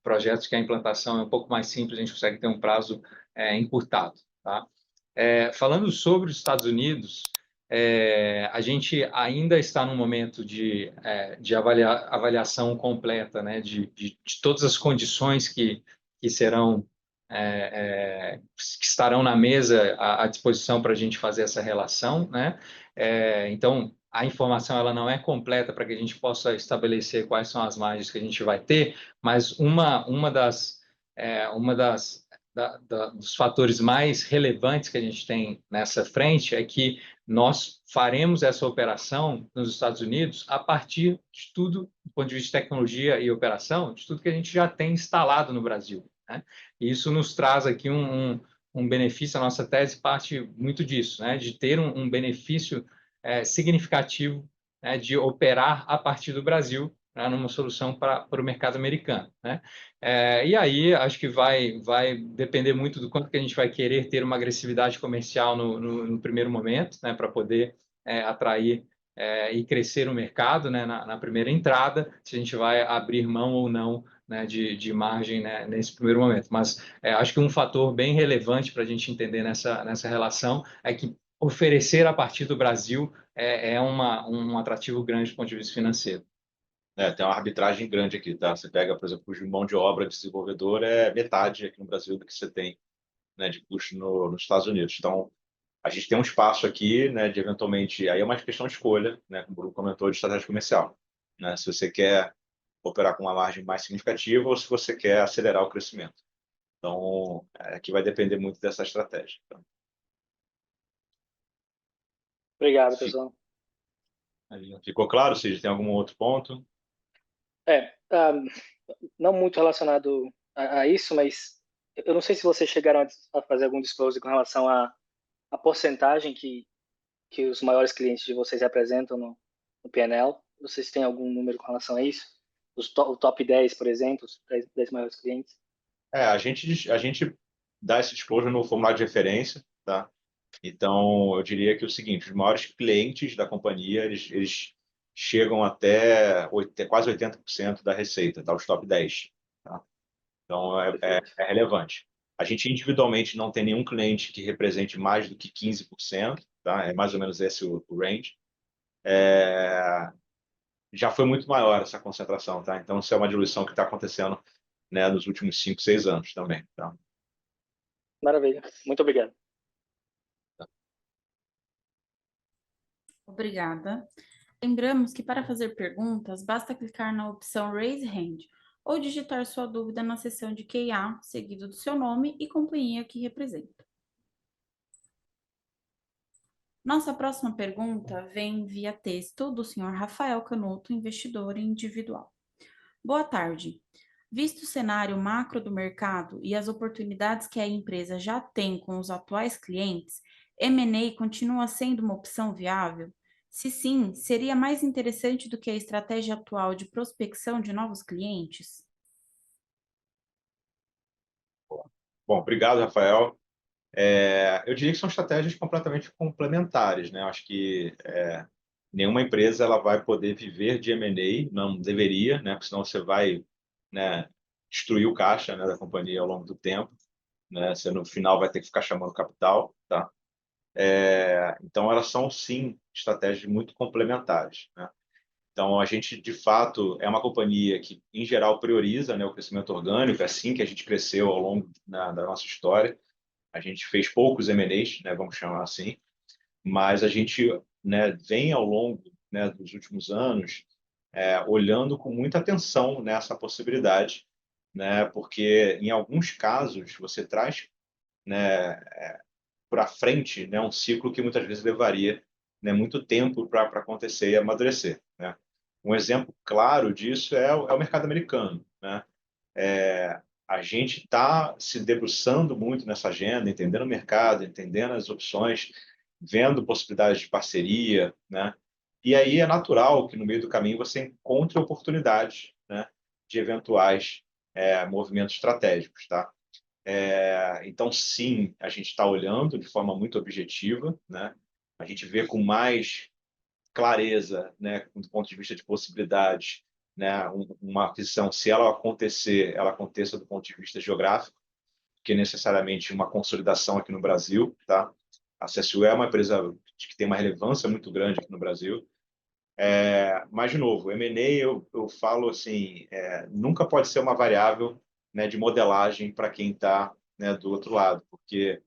projetos que a implantação é um pouco mais simples, a gente consegue ter um prazo encurtado, tá? Falando sobre os Estados Unidos, a gente ainda está num momento de avaliação completa, né, de todas as condições que serão, que estarão na mesa à disposição para a gente fazer essa relação, né? Então, a informação ela não é completa para que a gente possa estabelecer quais são as margens que a gente vai ter, mas uma dos fatores mais relevantes que a gente tem nessa frente é que nós faremos essa operação nos Estados Unidos a partir de tudo, do ponto de vista de tecnologia e operação, de tudo que a gente já tem instalado no Brasil, né? E isso nos traz aqui um benefício, a nossa tese parte muito disso, né? De ter um benefício significativo, né? De operar a partir do Brasil, né? Numa solução para o mercado americano, né? E aí, acho que vai depender muito do quanto que a gente vai querer ter uma agressividade comercial no primeiro momento, né, para poder atrair e crescer o mercado, né, na primeira entrada, se a gente vai abrir mão ou não, né, de margem, né, nesse primeiro momento. Mas acho que um fator bem relevante para a gente entender nessa relação é que oferecer a partir do Brasil é um atrativo grande do ponto de vista financeiro. Tem uma arbitragem grande aqui, tá? Você pega, por exemplo, o custo de mão de obra de desenvolvedor é metade aqui no Brasil do que você tem, né, de custo nos Estados Unidos. Então, a gente tem um espaço aqui, né, de eventualmente, aí é uma questão de escolha, né, como o Bruno comentou, de estratégia comercial, né? Se você quer operar com uma margem mais significativa ou se você quer acelerar o crescimento. Então, aqui vai depender muito dessa estratégia. Tá? Obrigado, pessoal. Ficou claro, Cid? Tem algum outro ponto? Não muito relacionado a isso, mas eu não sei se vocês chegaram a fazer algum disclosure com relação à porcentagem que os maiores clientes de vocês representam no P&L. Vocês têm algum número com relação a isso? O top 10, por exemplo, os 10 maiores clientes? A gente dá esse disclosure no formulário de referência, tá? Então, eu diria que é o seguinte, os maiores clientes da companhia, eles chegam até quase 80% da receita, tá? Os top 10. Tá? Então, é relevante. A gente individualmente não tem nenhum cliente que represente mais do que 15%, tá? É mais ou menos esse o range. Já foi muito maior essa concentração, tá? Então, isso é uma diluição que está acontecendo, né, nos últimos 5, 6 anos também. Tá? Maravilha. Muito obrigado. Obrigada. Lembramos que para fazer perguntas, basta clicar na opção Raise Hand ou digitar sua dúvida na seção de Q&A, seguido do seu nome e companhia que representa. Nossa próxima pergunta vem via texto do Sr. Rafael Canuto, investidor individual. Boa tarde. Visto o cenário macro do mercado e as oportunidades que a empresa já tem com os atuais clientes, M&A continua sendo uma opção viável? Se sim, seria mais interessante do que a estratégia atual de prospecção de novos clientes? Bom, obrigado, Rafael. Eu diria que são estratégias completamente complementares, né? Eu acho que nenhuma empresa ela vai poder viver de M&A, não deveria, né? Porque senão você vai, né, destruir o caixa, né, da companhia ao longo do tempo, né? Você no final vai ter que ficar chamando capital, tá? Então elas são sim estratégias muito complementares, né? Então a gente de fato é uma companhia que em geral prioriza, né, o crescimento orgânico, é assim que a gente cresceu ao longo da nossa história. A gente fez poucos M&As, né, vamos chamar assim, mas a gente, né, vem ao longo, né, dos últimos anos olhando com muita atenção nessa possibilidade, né, porque em alguns casos você traz, né, para frente, né, um ciclo que muitas vezes levaria né, muito tempo para acontecer e amadurecer, né? Um exemplo claro disso é o mercado americano, né? A gente está se debruçando muito nessa agenda, entendendo o mercado, entendendo as opções, vendo possibilidades de parceria, né? E aí é natural que no meio do caminho você encontre oportunidades, né, de eventuais movimentos estratégicos, tá? Então, sim, a gente está olhando de forma muito objetiva, né? A gente vê com mais clareza, né, do ponto de vista de possibilidades, né, uma aquisição, se ela acontecer, ela aconteça do ponto de vista geográfico, que necessariamente uma consolidação aqui no Brasil, tá? A CSU é uma empresa que tem uma relevância muito grande aqui no Brasil. Mas, de novo, M&A, eu falo assim, nunca pode ser uma variável, né, de modelagem para quem está, né, do outro lado, porque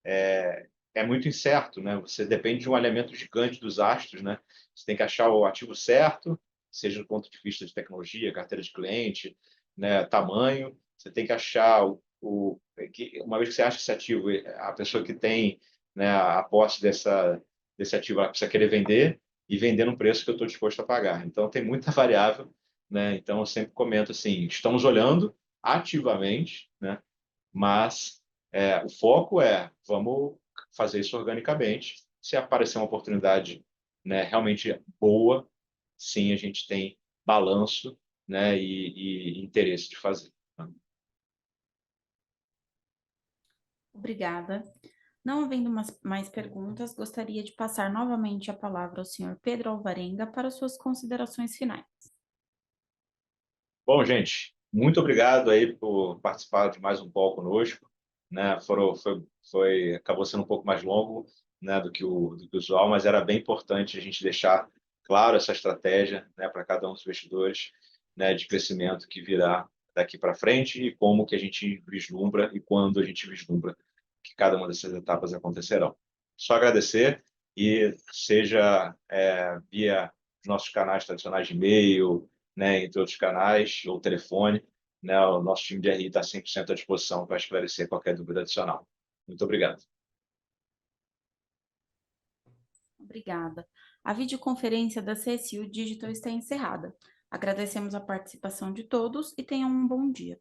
é muito incerto, né? Você depende de um alinhamento gigante dos astros, né? Você tem que achar o ativo certo, seja do ponto de vista de tecnologia, carteira de cliente, né, tamanho. Você tem que achar uma vez que você acha esse ativo, a pessoa que tem, né, a posse desse ativo, ela precisa querer vender e vender no preço que eu estou disposto a pagar. Então tem muita variável, né? Então eu sempre comento assim, estamos olhando ativamente, né? Mas o foco vamos fazer isso organicamente. Se aparecer uma oportunidade, né, realmente boa, sim, a gente tem balanço, né, e interesse de fazer. Tá? Obrigada. Não havendo mais perguntas, gostaria de passar novamente a palavra ao senhor Pedro Alvarenga para suas considerações finais. Bom, gente, muito obrigado aí por participar de mais um call conosco, né? Acabou sendo um pouco mais longo, né, do que o usual, mas era bem importante a gente deixar claro essa estratégia, né, para cada um dos investidores, né, de crescimento que virá daqui para frente e como que a gente vislumbra e quando a gente vislumbra que cada uma dessas etapas acontecerão. Só agradecer e seja via nossos canais tradicionais de e-mail, né, entre outros canais, ou telefone, né, o nosso time de RI está 100% à disposição para esclarecer qualquer dúvida adicional. Muito obrigado. Obrigada. A videoconferência da CSU Digital está encerrada. Agradecemos a participação de todos e tenham um bom dia.